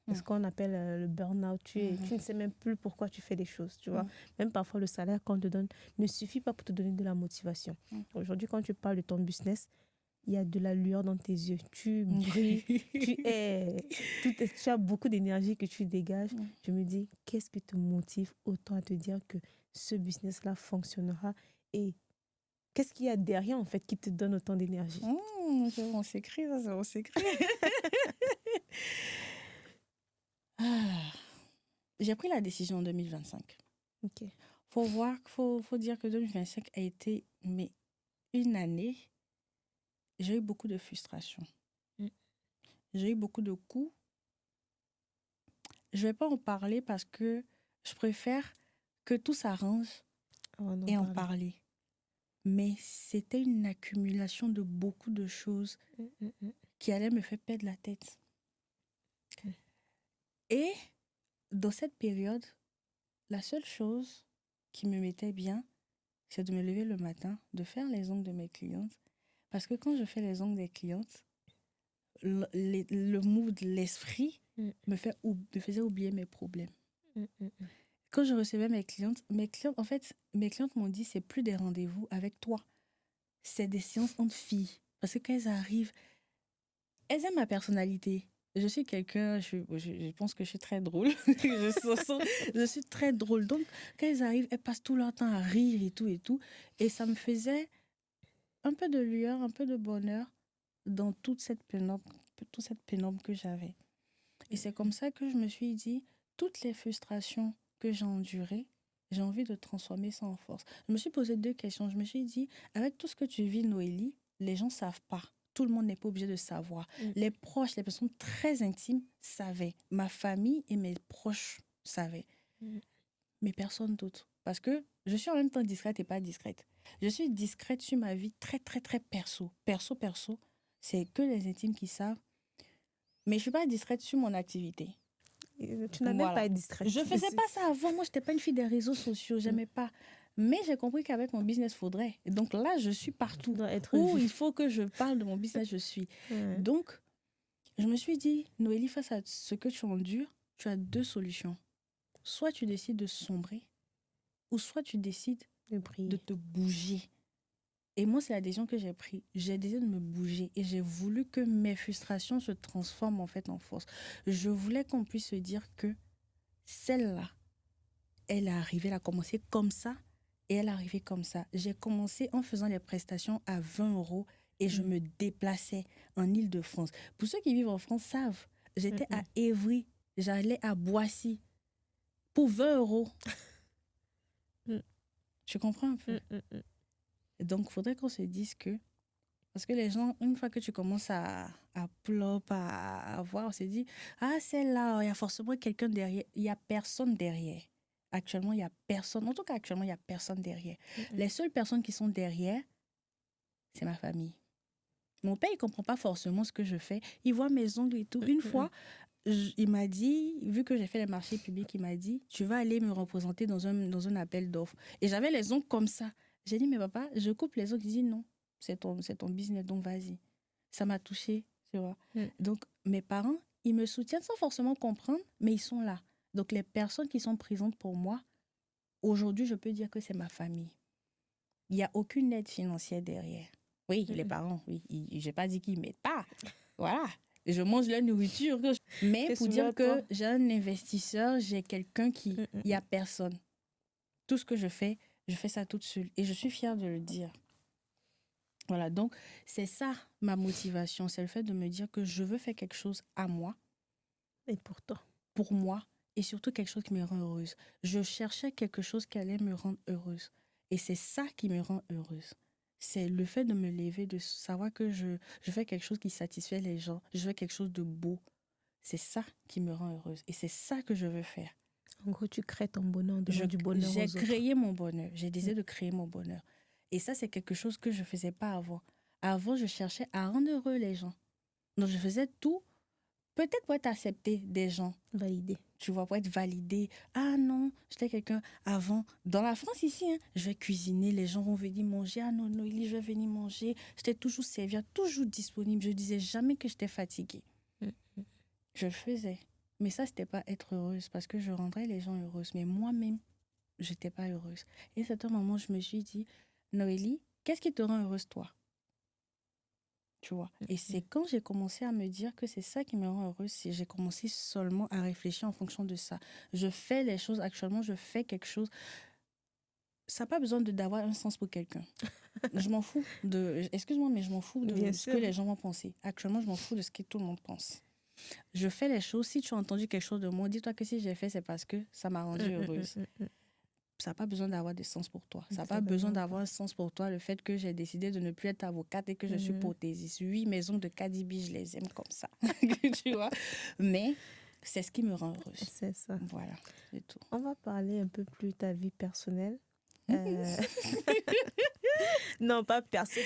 C'est ce qu'on appelle le burn-out. Tu ne sais même plus pourquoi tu fais les choses, tu vois. Même parfois, le salaire qu'on te donne ne suffit pas pour te donner de la motivation. Aujourd'hui, quand tu parles de ton business, il y a de la lueur dans tes yeux. Tu brilles, tu as beaucoup d'énergie que tu dégages. Je me dis, qu'est-ce qui te motive autant à te dire que ce business-là fonctionnera et qu'est-ce qu'il y a derrière, en fait, qui te donne autant d'énergie? C'est mon secret, ça, c'est mon secret. J'ai pris la décision en 2025. Ok. Faut dire que 2025 a été une année, j'ai eu beaucoup de frustration. Mm. J'ai eu beaucoup de coups. Je ne vais pas en parler parce que je préfère que tout s'arrange et en parler. Mais c'était une accumulation de beaucoup de choses qui allaient me faire perdre la tête. Et dans cette période, la seule chose qui me mettait bien, c'est de me lever le matin, de faire les ongles de mes clientes. Parce que quand je fais les ongles des clientes, le mood, l'esprit me faisait oublier mes problèmes. Quand je recevais mes clientes, en fait, mes clientes m'ont dit, c'est plus des rendez-vous avec toi. C'est des séances entre filles. Parce que quand elles arrivent, elles aiment ma personnalité. Je suis quelqu'un, je pense que je suis très drôle. je suis très drôle. Donc, quand elles arrivent, elles passent tout leur temps à rire et tout et tout. Et ça me faisait un peu de lueur, un peu de bonheur dans toute cette pénombre que j'avais. Et c'est comme ça que je me suis dit, toutes les frustrations que j'ai endurées, j'ai envie de transformer ça en force. Je me suis posé 2 questions. Je me suis dit, avec tout ce que tu vis, Noélie, les gens ne savent pas. Tout le monde n'est pas obligé de savoir. Les proches, les personnes très intimes savaient. Ma famille et mes proches savaient. Mais personne d'autre. Parce que je suis en même temps discrète et pas discrète. Je suis discrète sur ma vie très, très, très perso. Perso, c'est que les intimes qui savent. Mais je ne suis pas discrète sur mon activité. Tu n'as même pas être discrète. Je ne faisais pas ça avant. Moi, je n'étais pas une fille des réseaux sociaux. Je n'aimais pas. Mais j'ai compris qu'avec mon business, il faudrait. Et donc là, je suis partout. Où il faut que je parle de mon business, je suis. Donc, je me suis dit, Noélie, face à ce que tu endures, tu as 2 solutions. Soit tu décides de sombrer, ou soit tu décides de te bouger. Et moi, c'est la décision que j'ai prise. J'ai décidé de me bouger et j'ai voulu que mes frustrations se transforment en fait en force. Je voulais qu'on puisse se dire que celle-là, elle est arrivée, elle a commencé comme ça et elle est arrivée comme ça. J'ai commencé en faisant les prestations à 20 € et je me déplaçais en Île-de-France. Pour ceux qui vivent en France savent, j'étais à Évry, j'allais à Boissy pour 20 €. Tu comprends un peu? Donc, il faudrait qu'on se dise que... Parce que les gens, une fois que tu commences à plop, à voir, on se dit, ah, celle-là, il y a forcément quelqu'un derrière. Il n'y a personne derrière. Actuellement, il n'y a personne. En tout cas, actuellement, il n'y a personne derrière. Les seules personnes qui sont derrière, c'est ma famille. Mon père, il ne comprend pas forcément ce que je fais. Il voit mes ongles et tout. Une fois, il m'a dit, vu que j'ai fait les marchés publics, il m'a dit, tu vas aller me représenter dans un appel d'offres. Et j'avais les ongles comme ça. J'ai dit, mais papa, je coupe les ongles. Il dit, non, c'est ton business, donc vas-y. Ça m'a touchée, tu vois. Donc, mes parents, ils me soutiennent sans forcément comprendre, mais ils sont là. Donc, les personnes qui sont présentes pour moi, aujourd'hui, je peux dire que c'est ma famille. Il n'y a aucune aide financière derrière. Oui, les parents, oui. Je n'ai pas dit qu'ils ne m'aident pas. Voilà. Je mange leur nourriture. Mais pour dire que j'ai un investisseur, j'ai quelqu'un qui... Il n'y a personne. Tout ce que je fais ça toute seule. Et je suis fière de le dire. Voilà, donc c'est ça ma motivation. C'est le fait de me dire que je veux faire quelque chose à moi. Et pour toi. Pour moi. Et surtout quelque chose qui me rend heureuse. Je cherchais quelque chose qui allait me rendre heureuse. Et c'est ça qui me rend heureuse. C'est le fait de me lever, de savoir que je fais quelque chose qui satisfait les gens. Je fais quelque chose de beau. C'est ça qui me rend heureuse. Et c'est ça que je veux faire. En gros, tu crées ton bonheur, du bonheur aux autres. J'ai créé mon bonheur. J'ai décidé de créer mon bonheur. Et ça, c'est quelque chose que je ne faisais pas avant. Avant, je cherchais à rendre heureux les gens. Donc, je faisais tout, peut-être pour être accepté des gens. Validé. Tu vois, pour être validé. Ah non, j'étais quelqu'un avant. Dans la France, ici, je vais cuisiner, les gens vont venir manger. Ah non, Noélie, je vais venir manger. J'étais toujours serviable, toujours disponible. Je ne disais jamais que j'étais fatiguée. Je le faisais. Mais ça, ce n'était pas être heureuse parce que je rendrais les gens heureuses. Mais moi-même, je n'étais pas heureuse. Et à un moment, je me suis dit, Noélie, qu'est-ce qui te rend heureuse, toi? Tu vois. Et c'est quand j'ai commencé à me dire que c'est ça qui me rend heureuse, j'ai commencé seulement à réfléchir en fonction de ça. Je fais les choses, actuellement, je fais quelque chose. Ça n'a pas besoin d'avoir un sens pour quelqu'un. Je m'en fous excuse-moi, mais je m'en fous de ce que les gens vont penser. Actuellement, je m'en fous de ce que tout le monde pense. Je fais les choses. Si tu as entendu quelque chose de moi, dis-toi que si j'ai fait, c'est parce que ça m'a rendue heureuse. ça n'a pas besoin d'avoir de sens pour toi. Ça n'a pas Exactement. besoin d'avoir un sens pour toi, le fait que j'ai décidé de ne plus être avocate et que je suis prothésiste. 8 maisons de Cardi B, je les aime comme ça. Tu vois? Mais c'est ce qui me rend heureuse. C'est ça. Voilà, c'est tout. On va parler un peu plus de ta vie personnelle. Non, pas perso,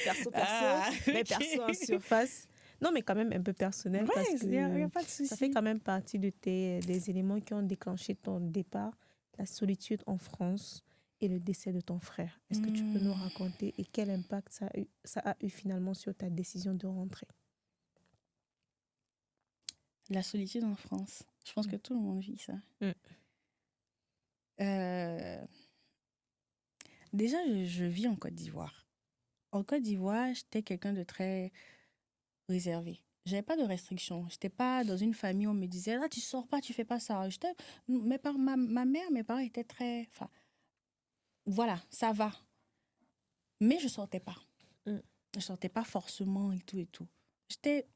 mais ok. perso en surface. Non, mais quand même un peu personnel Ouais, parce il n'y a que pas de souci. ça fait quand même partie des éléments qui ont déclenché ton départ, la solitude en France et le décès de ton frère. Est-ce que tu peux nous raconter et quel impact ça a eu finalement sur ta décision de rentrer? La solitude en France. Je pense que tout le monde vit ça. Déjà, je vis en Côte d'Ivoire. En Côte d'Ivoire, j'étais quelqu'un de très réservé. J'avais pas de restrictions. J'étais pas dans une famille où on me disait « Ah, tu sors pas, tu fais pas ça ». Ma mère, mes parents étaient très... Enfin, voilà, ça va. Mais je sortais pas. Je sortais pas forcément et tout et tout. J'étais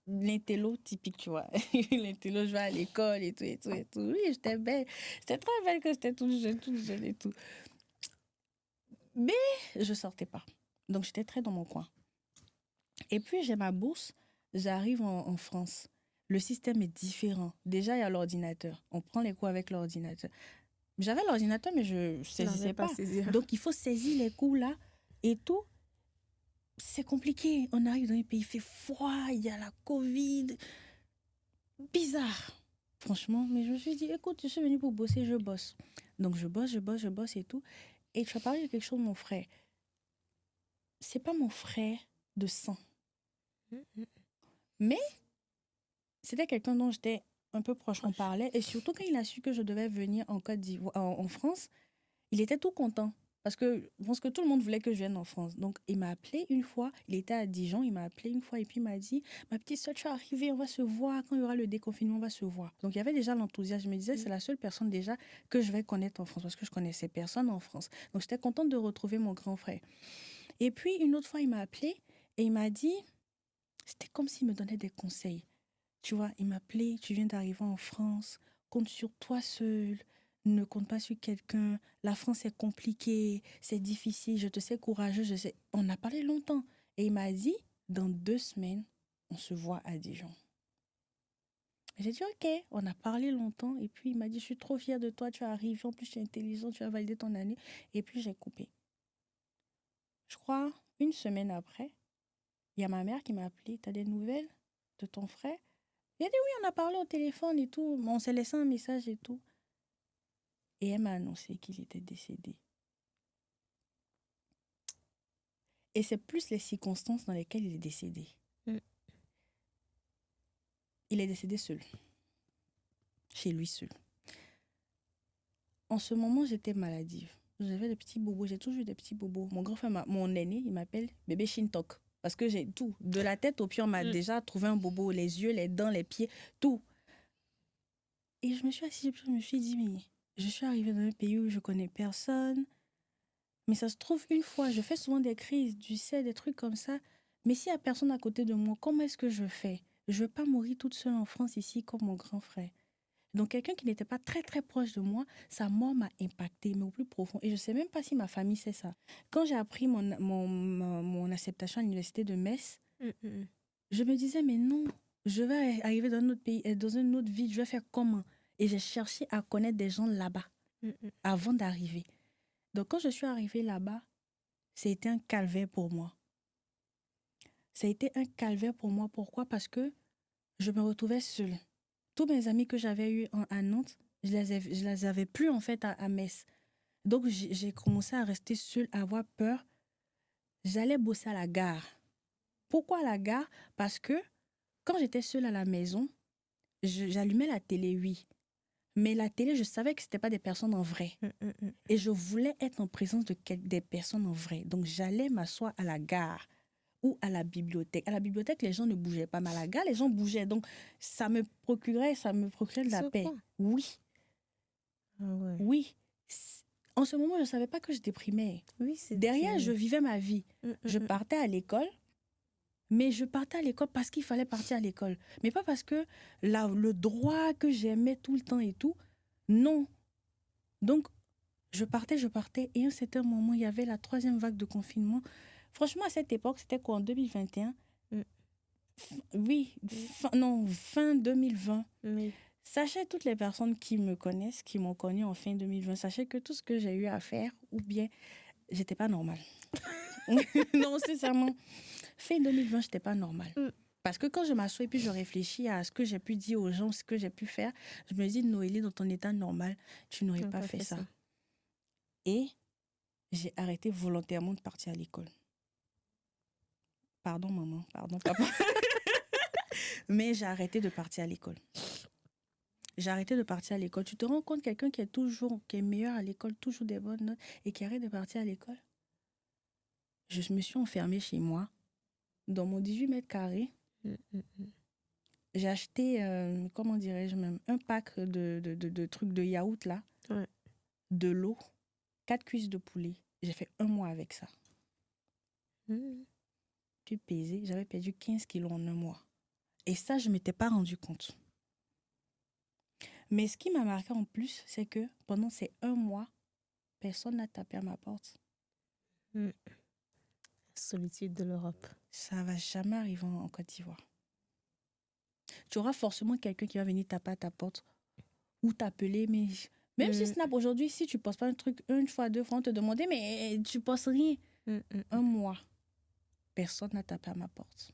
l'intello typique, tu vois. L'intello, je vais à l'école et tout et tout et tout. Oui, j'étais belle. J'étais très belle quand j'étais toute jeune et tout. Mais je sortais pas. Donc, j'étais très dans mon coin. Et puis, j'ai ma bourse. J'arrive en France. Le système est différent. Déjà, il y a l'ordinateur. On prend les cours avec l'ordinateur. J'avais l'ordinateur, mais je saisissais pas. Donc, il faut saisir les cours là et tout. C'est compliqué. On arrive dans un pays, il fait froid, il y a la Covid. Bizarre. Franchement, mais je me suis dit, écoute, je suis venue pour bosser, je bosse. Donc, je bosse et tout. Et tu as parlé de quelque chose, mon frère. C'est pas mon frère de sang. Mais c'était quelqu'un dont j'étais un peu proche. On parlait. Et surtout, quand il a su que je devais venir en Côte d'Ivoire, en France, il était tout content. Parce que je pense que tout le monde voulait que je vienne en France. Donc, il m'a appelé une fois. Il était à Dijon. Il m'a appelé une fois et puis il m'a dit « Ma petite soeur, tu es arrivée, on va se voir. Quand il y aura le déconfinement, on va se voir. » Donc, il y avait déjà l'enthousiasme. Je me disais, c'est la seule personne déjà que je vais connaître en France parce que je connaissais personne en France. Donc, j'étais contente de retrouver mon grand frère. Et puis, une autre fois, il m'a appelé et il m'a dit, c'était comme s'il me donnait des conseils. Tu vois, il m'appelait, tu viens d'arriver en France, compte sur toi seul, ne compte pas sur quelqu'un. La France est compliquée, c'est difficile, je te sais courageux, je sais. On a parlé longtemps. Et il m'a dit, dans 2 semaines, on se voit à Dijon. J'ai dit, ok, on a parlé longtemps. Et puis, il m'a dit, je suis trop fière de toi, tu es arrivé, en plus, tu es intelligent, tu as validé ton année. Et puis, j'ai coupé. Je crois, 1 semaine après, il y a ma mère qui m'a appelé. Tu as des nouvelles de ton frère? J'ai dit oui, on a parlé au téléphone et tout. On s'est laissé un message et tout. Et elle m'a annoncé qu'il était décédé. Et c'est plus les circonstances dans lesquelles il est décédé. Il est décédé seul. Chez lui seul. En ce moment, j'étais maladive. J'avais des petits bobos. J'ai toujours eu des petits bobos. Mon grand frère, mon aîné, il m'appelle bébé Shintok. Parce que j'ai tout. De la tête aux pieds, on m'a déjà trouvé un bobo. Les yeux, les dents, les pieds, tout. Et je me suis assise, je me suis dit, mais je suis arrivée dans un pays où je connais personne. Mais ça se trouve, une fois, je fais souvent des crises, tu sais, des trucs comme ça. Mais s'il n'y a personne à côté de moi, comment est-ce que je fais? Je ne vais pas mourir toute seule en France ici comme mon grand frère. Donc, quelqu'un qui n'était pas très, très proche de moi, sa mort m'a impactée, mais au plus profond. Et je ne sais même pas si ma famille sait ça. Quand j'ai appris mon acceptation à l'université de Metz, je me disais, mais non, je vais arriver dans un autre pays, dans une autre ville, je vais faire comment? Et j'ai cherché à connaître des gens là-bas avant d'arriver. Donc, quand je suis arrivée là-bas, ça a été un calvaire pour moi. Ça a été un calvaire pour moi. Pourquoi? Parce que je me retrouvais seule. Tous mes amis que j'avais eus à Nantes, je les avais plus en fait à Metz. Donc, j'ai commencé à rester seule, à avoir peur. J'allais bosser à la gare. Pourquoi à la gare? Parce que quand j'étais seule à la maison, j'allumais la télé, oui. Mais la télé, je savais que ce n'était pas des personnes en vrai. Et je voulais être en présence des personnes en vrai. Donc, j'allais m'asseoir à la gare ou à la bibliothèque. À la bibliothèque, les gens ne bougeaient pas. Mais à la gare, les gens bougeaient. Donc, ça me procurait de la paix. Oui. Ah ouais. Oui. En ce moment, je ne savais pas que je déprimais. Oui, derrière, je vivais ma vie. Je partais à l'école. Mais je partais à l'école parce qu'il fallait partir à l'école. Mais pas parce que le droit que j'aimais tout le temps et tout. Non. Donc, Je partais. Et à un certain moment, il y avait la 3e vague de confinement. Franchement, à cette époque, c'était quoi, en 2021? Mm. Oui, fin 2020. Oui. Sachez, toutes les personnes qui me connaissent, qui m'ont connue en fin 2020, sachez que tout ce que j'ai eu à faire, ou bien, j'étais pas normale. Non, sincèrement, fin 2020, j'étais pas normale. Mm. Parce que quand je m'assois et puis je réfléchis à ce que j'ai pu dire aux gens, ce que j'ai pu faire, je me dis, Noélie, dans ton état normal, tu n'aurais pas fait ça. Et j'ai arrêté volontairement de partir à l'école. Pardon, maman, pardon, papa. Mais j'ai arrêté de partir à l'école. J'ai arrêté de partir à l'école. Tu te rends compte, quelqu'un qui est meilleur à l'école, toujours des bonnes notes, et qui arrête de partir à l'école? Je me suis enfermée chez moi, dans mon 18 mètres carrés. J'ai acheté, comment dirais-je même, un pack de trucs de yaourt là, Ouais. de l'eau, 4 cuisses de poulet. J'ai fait 1 mois avec ça. Puis pesé, j'avais perdu 15 kilos en 1 mois. Et ça, je ne m'étais pas rendu compte. Mais ce qui m'a marqué en plus, c'est que pendant ces 1 mois, personne n'a tapé à ma porte. Solitude de l'Europe. Ça ne va jamais arriver en Côte d'Ivoire. Tu auras forcément quelqu'un qui va venir taper à ta porte ou t'appeler, mais même si Snap aujourd'hui, si tu ne postes pas un truc 1 fois, 2 fois, on te demandait, mais tu ne postes rien. 1 mois, personne n'a tapé à ma porte.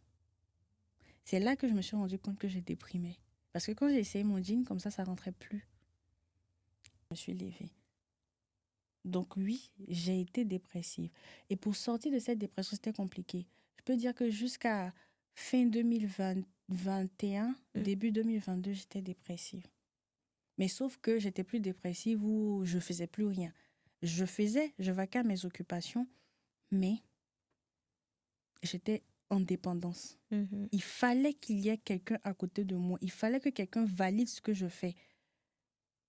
C'est là que je me suis rendu compte que j'ai déprimé. Parce que quand j'ai essayé mon jean, comme ça ne rentrait plus. Je me suis levée. Donc oui, j'ai été dépressive. Et pour sortir de cette dépression, c'était compliqué. Je peux dire que jusqu'à fin 2021, début 2022, j'étais dépressive. Mais sauf que j'étais plus dépressive ou je faisais plus rien. Je vaquais à mes occupations, mais j'étais en dépendance. Il fallait qu'il y ait quelqu'un à côté de moi. Il fallait que quelqu'un valide ce que je fais.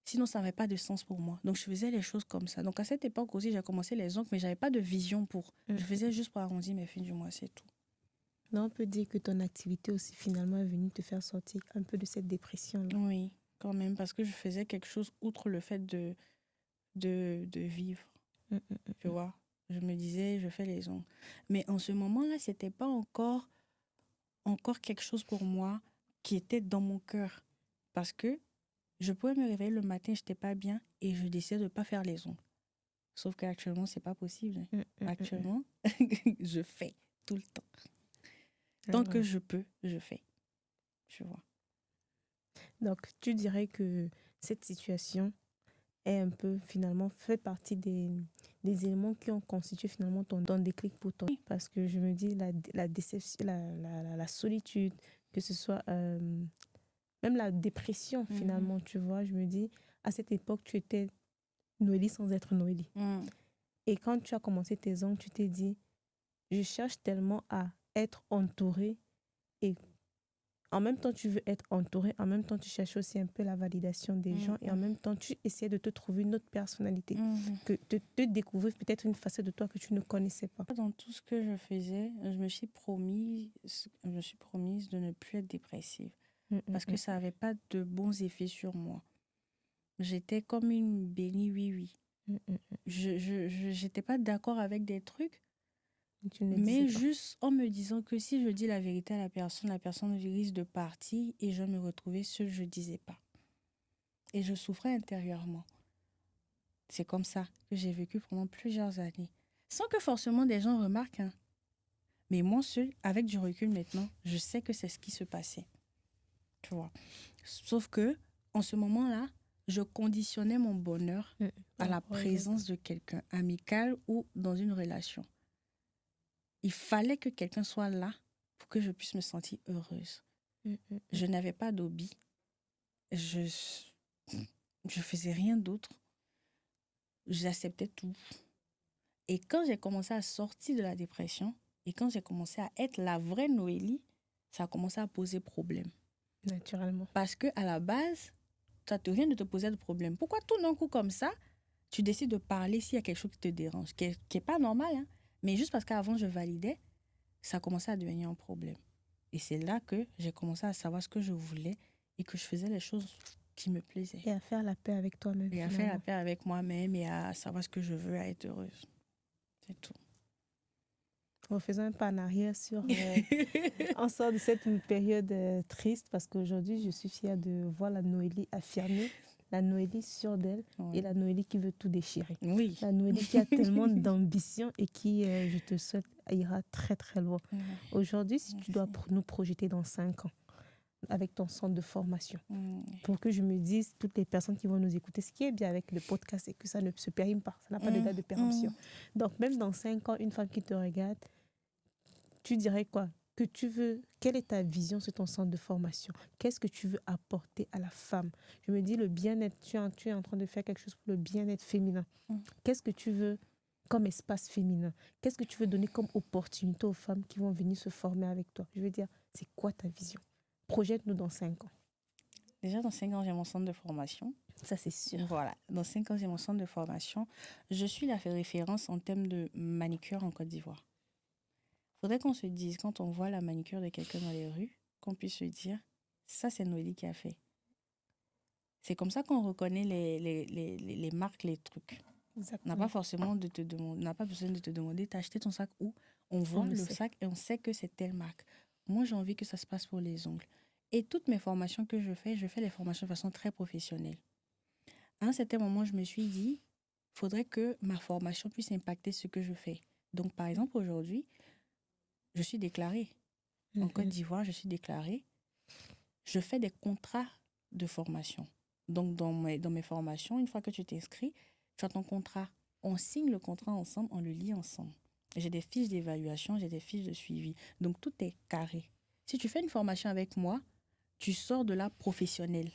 Sinon, ça n'avait pas de sens pour moi. Donc, je faisais les choses comme ça. Donc, à cette époque aussi, j'ai commencé les ongles, mais je n'avais pas de vision pour. Je faisais juste pour arrondir mes fins du mois, c'est tout. Donc, on peut dire que ton activité aussi, finalement, est venue te faire sortir un peu de cette dépression-là. Oui, quand même, parce que je faisais quelque chose outre le fait de vivre. Tu vois, je me disais, je fais les ongles. Mais en ce moment-là, ce n'était pas encore quelque chose pour moi qui était dans mon cœur. Parce que je pouvais me réveiller le matin, je n'étais pas bien et je décidais de ne pas faire les ongles. Sauf qu'actuellement, ce n'est pas possible. Actuellement, je fais tout le temps. Tant que je peux, je fais. Tu vois. Donc, tu dirais que cette situation est un peu, finalement, fait partie des éléments qui ont constitué finalement ton déclic pour toi. Parce que je me dis, la déception, la solitude, que ce soit même la dépression, finalement, tu vois, je me dis, à cette époque, tu étais Noélie sans être Noélie. Et quand tu as commencé tes ongles, tu t'es dit, je cherche tellement à être entourée et en même temps, tu veux être entourée, en même temps, tu cherches aussi un peu la validation des gens et en même temps, tu essaies de te trouver une autre personnalité, de découvrir peut-être une facette de toi que tu ne connaissais pas. Dans tout ce que je faisais, je me suis promise de ne plus être dépressive parce que ça n'avait pas de bons effets sur moi. J'étais comme une bénie oui-oui. Je n'étais pas d'accord avec des trucs, mais juste en me disant que si je dis la vérité à la personne risque de partir et je me retrouvais seule, je ne disais pas. Et je souffrais intérieurement. C'est comme ça que j'ai vécu pendant plusieurs années. Sans que forcément des gens remarquent. Mais moi seule, avec du recul maintenant, je sais que c'est ce qui se passait. Tu vois. Sauf que, en ce moment-là, je conditionnais mon bonheur à la présence de quelqu'un, amical ou dans une relation. Il fallait que quelqu'un soit là pour que je puisse me sentir heureuse. Je n'avais pas d'hobby. Je faisais rien d'autre. J'acceptais tout. Et quand j'ai commencé à sortir de la dépression et quand j'ai commencé à être la vraie Noélie, ça a commencé à poser problème. Naturellement. Parce qu'à la base, ça ne rien de te poser de problème. Pourquoi tout d'un coup comme ça, tu décides de parler s'il y a quelque chose qui te dérange, qui est pas normal, hein? Mais juste parce qu'avant je validais, ça a commencé à devenir un problème. Et c'est là que j'ai commencé à savoir ce que je voulais et que je faisais les choses qui me plaisait. Et à faire la paix avec toi-même. Et à faire la finalement. paix avec moi-même et à savoir ce que je veux, à être heureuse. C'est tout. En faisant un pas en arrière on sort de cette période triste parce qu'aujourd'hui, je suis fière de voir la Noélie affirmée, la Noélie sûre d'elle Ouais. et la Noélie qui veut tout déchirer. Oui. La Noélie qui a tellement d'ambition et qui, je te souhaite, ira très très loin. Ouais. Aujourd'hui, si tu dois Merci. nous projeter dans 5 ans avec ton centre de formation, Mm. pour que je me dise, toutes les personnes qui vont nous écouter, ce qui est bien avec le podcast, c'est que ça ne se périme pas, ça n'a pas de date de péremption. Donc même dans 5 ans, une femme qui te regarde, tu dirais quoi? Que tu veux, quelle est ta vision sur ton centre de formation? Qu'est-ce que tu veux apporter à la femme? Je me dis, le bien-être, tu es en train de faire quelque chose pour le bien-être féminin. Mm. Qu'est-ce que tu veux comme espace féminin? Qu'est-ce que tu veux donner comme opportunité aux femmes qui vont venir se former avec toi? Je veux dire, c'est quoi ta vision? Projette-nous dans 5 ans. Déjà, dans 5 ans, j'ai mon centre de formation. Ça, c'est sûr. Voilà. Dans 5 ans, j'ai mon centre de formation. Je suis la référence en termes de manicure en Côte d'Ivoire. Il faudrait qu'on se dise, quand on voit la manicure de quelqu'un dans les rues, qu'on puisse se dire, ça, c'est Noélie qui a fait. C'est comme ça qu'on reconnaît les marques, les trucs. On n'a pas forcément de te demander, on n'a pas besoin de te demander, t'as acheté ton sac où? On voit le sac et on sait que c'est telle marque. Moi, j'ai envie que ça se passe pour les ongles. Et toutes mes formations que je fais les formations de façon très professionnelle. À un certain moment, je me suis dit, il faudrait que ma formation puisse impacter ce que je fais. Donc, par exemple, aujourd'hui, je suis déclarée. En Côte d'Ivoire, je suis déclarée. Je fais des contrats de formation. Donc, dans mes formations, une fois que tu t'inscris, tu as ton contrat. On signe le contrat ensemble, on le lit ensemble. J'ai des fiches d'évaluation, j'ai des fiches de suivi. Donc, tout est carré. Si tu fais une formation avec moi, tu sors de là professionnel.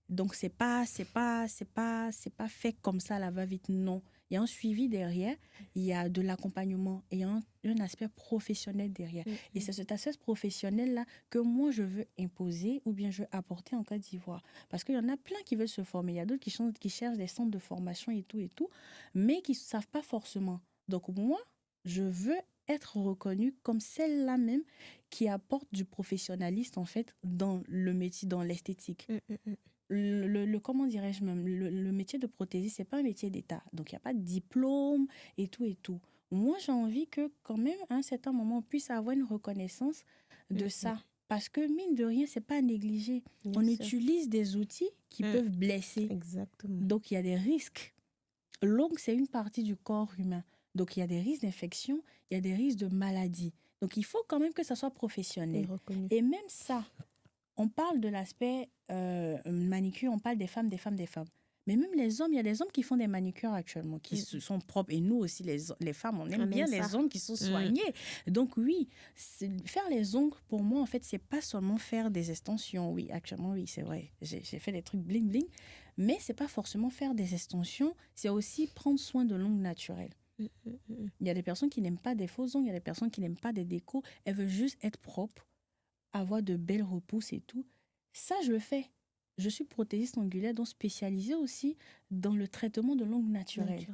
Donc, c'est pas fait comme ça, la va-vite, non. Il y a un suivi derrière, il y a de l'accompagnement et un aspect professionnel derrière. Et c'est cet aspect professionnel-là que moi, je veux imposer ou bien je veux apporter en Côte d'Ivoire. Parce qu'il y en a plein qui veulent se former. Il y a d'autres qui cherchent des centres de formation et tout, mais qui ne savent pas forcément. Donc, moi, je veux être reconnue comme celle-là même qui apporte du professionnalisme, en fait, dans le métier, dans l'esthétique. Comment dirais-je même, le métier de prothésiste, c'est pas un métier d'État. Donc, il n'y a pas de diplôme et tout. Moi, j'ai envie que quand même, à un certain moment, on puisse avoir une reconnaissance de ça. Parce que, mine de rien, c'est pas à négliger. Bien on sûr. utilise des outils qui peuvent blesser. Exactement. Donc, il y a des risques. L'ongle, c'est une partie du corps humain. Donc, il y a des risques d'infection, il y a des risques de maladie. Donc, il faut quand même que ça soit professionnel. Et même ça, on parle de l'aspect manicure, on parle des femmes. Mais même les hommes, il y a des hommes qui font des manicures actuellement, qui sont propres. Et nous aussi, les femmes, on aime bien les hommes qui sont soignés. Donc oui, faire les ongles, pour moi, en fait, c'est pas seulement faire des extensions. Oui, actuellement, oui, c'est vrai. J'ai fait des trucs bling-bling. Mais c'est pas forcément faire des extensions, c'est aussi prendre soin de l'ongle naturel. Il y a des personnes qui n'aiment pas des faux ongles, il y a des personnes qui n'aiment pas des décos. Elles veulent juste être propres, avoir de belles repousses et tout. Ça, je le fais. Je suis prothésiste ongulaire, donc spécialisée aussi dans le traitement de l'ongle naturel.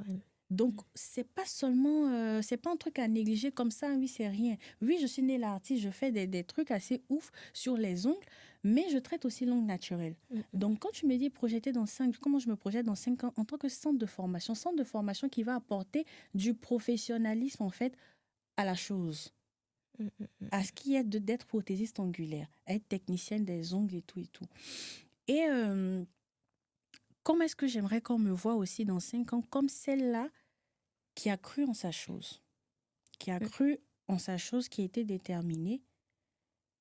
Donc, c'est pas seulement, c'est pas un truc à négliger comme ça, oui, c'est rien. Oui, je suis nail artiste, je fais des trucs assez ouf sur les ongles, mais je traite aussi l'ongle naturel. Donc, quand tu me dis projeter dans 5, comment je me projette dans 5 ans en tant que centre de formation qui va apporter du professionnalisme, en fait, à la chose. À ce qui est d'être prothésiste ongulaire, à être technicienne des ongles et tout. Et comment est-ce que j'aimerais qu'on me voit aussi dans 5 ans comme celle-là qui a cru en sa chose, qui a cru en sa chose, qui était déterminée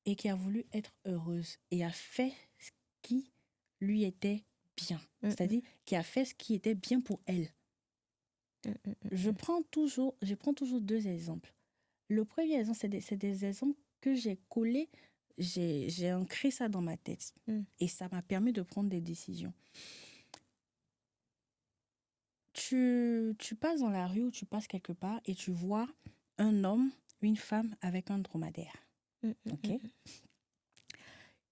et qui a voulu être heureuse et a fait ce qui lui était bien, c'est-à-dire qui a fait ce qui était bien pour elle. Je prends toujours 2 exemples. Le premier exemple, c'est des exemples que j'ai collés, j'ai ancré ça dans ma tête et ça m'a permis de prendre des décisions. Tu passes dans la rue ou tu passes quelque part et tu vois un homme, une femme avec un dromadaire. Ok?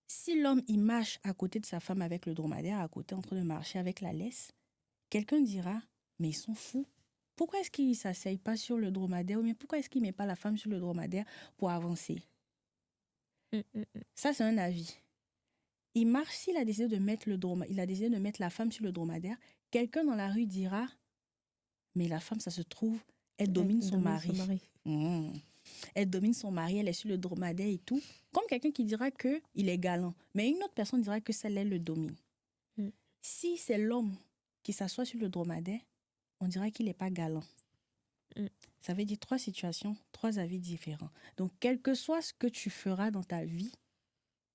Si l'homme, il marche à côté de sa femme avec le dromadaire, à côté en train de marcher avec la laisse, quelqu'un dira, mais ils sont fous. Pourquoi est-ce qu'il ne s'asseye pas sur le dromadaire ou bien pourquoi est-ce qu'il ne met pas la femme sur le dromadaire pour avancer? Ça, c'est un avis. il marche, s'il a décidé de mettre il a décidé de mettre la femme sur le dromadaire, quelqu'un dans la rue dira, mais la femme, ça se trouve, elle domine son mari. Elle domine son mari, elle est sur le dromadaire et tout. Comme quelqu'un qui dira qu'il est galant. Mais une autre personne dira que celle-là le domine. Mm. Si c'est l'homme qui s'assoit sur le dromadaire, on dira qu'il n'est pas galant. Mm. Ça veut dire 3 situations, 3 avis différents. Donc, quel que soit ce que tu feras dans ta vie,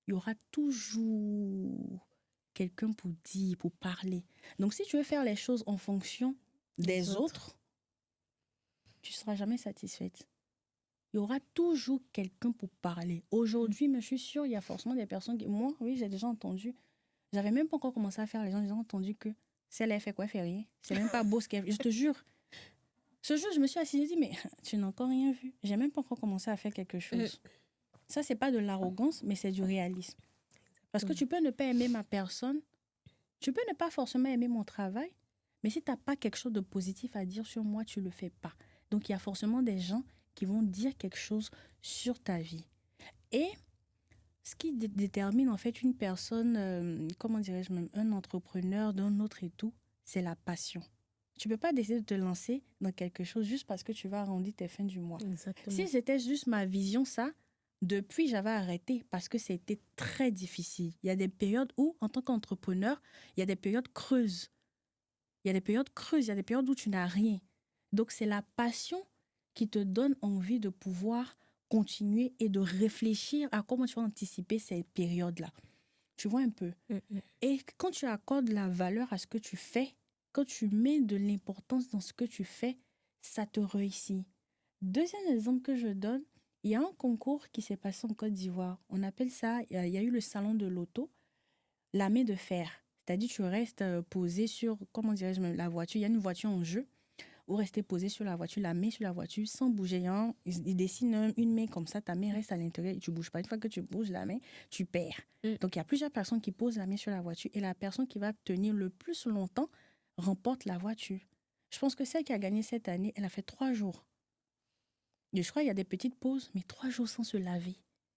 il y aura toujours quelqu'un pour dire, pour parler. Donc, si tu veux faire les choses en fonction des autres, tu ne seras jamais satisfaite. Il y aura toujours quelqu'un pour parler. Aujourd'hui, mais je suis sûre, il y a forcément des personnes qui... Moi, oui, j'ai déjà entendu. J'avais même pas encore commencé à faire les gens. J'ai entendu que celle-là, elle fait quoi? Elle fait rien. C'est même pas beau ce qu'elle fait. Je te jure. Ce jour, je me suis assise, j'ai dit, mais tu n'as encore rien vu. J'ai même pas encore commencé à faire quelque chose. Ça, c'est pas de l'arrogance, mais c'est du réalisme. Parce que tu peux ne pas aimer ma personne. Tu peux ne pas forcément aimer mon travail. Mais si tu n'as pas quelque chose de positif à dire sur moi, tu le fais pas. Donc, il y a forcément des gens qui vont dire quelque chose sur ta vie. Et ce qui détermine en fait une personne, comment dirais-je même, un entrepreneur d'un autre et tout, c'est la passion. Tu peux pas décider de te lancer dans quelque chose juste parce que tu vas arrondir tes fins du mois. Exactement. Si c'était juste ma vision, ça, depuis, j'avais arrêté parce que c'était très difficile. Il y a des périodes où, en tant qu'entrepreneur, il y a des périodes creuses. Il y a des périodes creuses, il y a des périodes où tu n'as rien. Donc, c'est la passion qui te donne envie de pouvoir continuer et de réfléchir à comment tu vas anticiper ces périodes-là. Tu vois un peu. Et quand tu accordes la valeur à ce que tu fais, quand tu mets de l'importance dans ce que tu fais, ça te réussit. Deuxième exemple que je donne, il y a un concours qui s'est passé en Côte d'Ivoire. On appelle ça, il y a eu le salon de l'auto, la main de fer. C'est-à-dire tu restes posé sur, comment dirais-je, la voiture. Il y a une voiture en jeu. Ou rester posé sur la voiture, la main sur la voiture, sans bouger. Il dessine une main comme ça, ta main reste à l'intérieur et tu ne bouges pas. Une fois que tu bouges la main, tu perds. Donc, il y a plusieurs personnes qui posent la main sur la voiture et la personne qui va tenir le plus longtemps remporte la voiture. Je pense que celle qui a gagné cette année, elle a fait 3 jours. Et je crois qu'il y a des petites pauses, mais 3 jours sans se laver,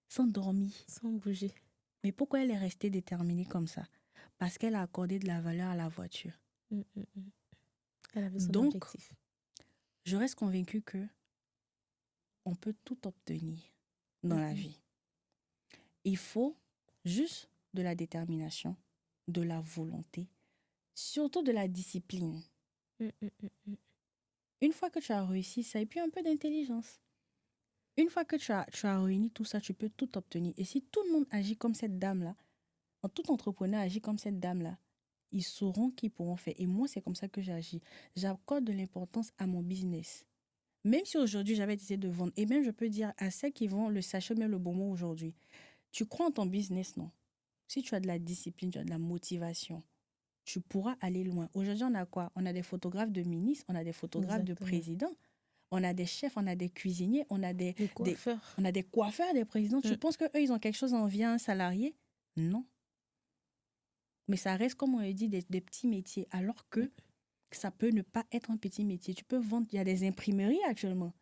sans dormir. Sans bouger. Mais pourquoi elle est restée déterminée comme ça? Parce qu'elle a accordé de la valeur à la voiture. Elle avait son Donc, objectif. Je reste convaincue que on peut tout obtenir dans la vie. Il faut juste de la détermination, de la volonté, surtout de la discipline. Une fois que tu as réussi ça, et puis un peu d'intelligence. Une fois que tu as réuni tout ça, tu peux tout obtenir. Et si tout le monde agit comme cette dame-là, tout entrepreneur agit comme cette dame-là, ils sauront qu'ils pourront faire. Et moi, c'est comme ça que j'agis. J'accorde de l'importance à mon business. Même si aujourd'hui, j'avais décidé de vendre, et même je peux dire à ceux qui vont le sachet, même le bon mot aujourd'hui, tu crois en ton business, non? Si tu as de la discipline, tu as de la motivation, tu pourras aller loin. Aujourd'hui, on a quoi? On a des photographes de ministres, on a des photographes de présidents, on a des chefs, on a des cuisiniers, on a des coiffeurs. On a des coiffeurs, des présidents. Tu penses qu'eux, ils ont quelque chose à envier à un salarié? Non. Mais ça reste, comme on le dit, des petits métiers, alors que ça peut ne pas être un petit métier. Tu peux vendre, il y a des imprimeries actuellement,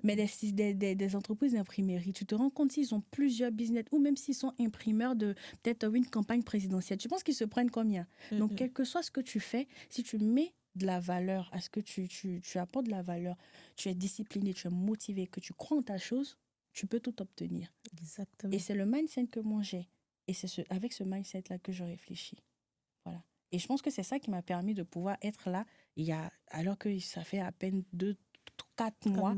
mais des entreprises d'imprimerie, tu te rends compte s'ils ont plusieurs business, ou même s'ils sont imprimeurs de peut-être une campagne présidentielle, tu penses qu'ils se prennent combien? Donc, quel que soit ce que tu fais, si tu mets de la valeur à ce que tu apportes de la valeur, tu es discipliné, tu es motivé, que tu crois en ta chose, tu peux tout obtenir. Exactement. Et c'est le mindset que moi j'ai. Et c'est avec ce mindset-là que je réfléchis. Voilà. Et je pense que c'est ça qui m'a permis de pouvoir être là, alors que ça fait à peine 2-4 mois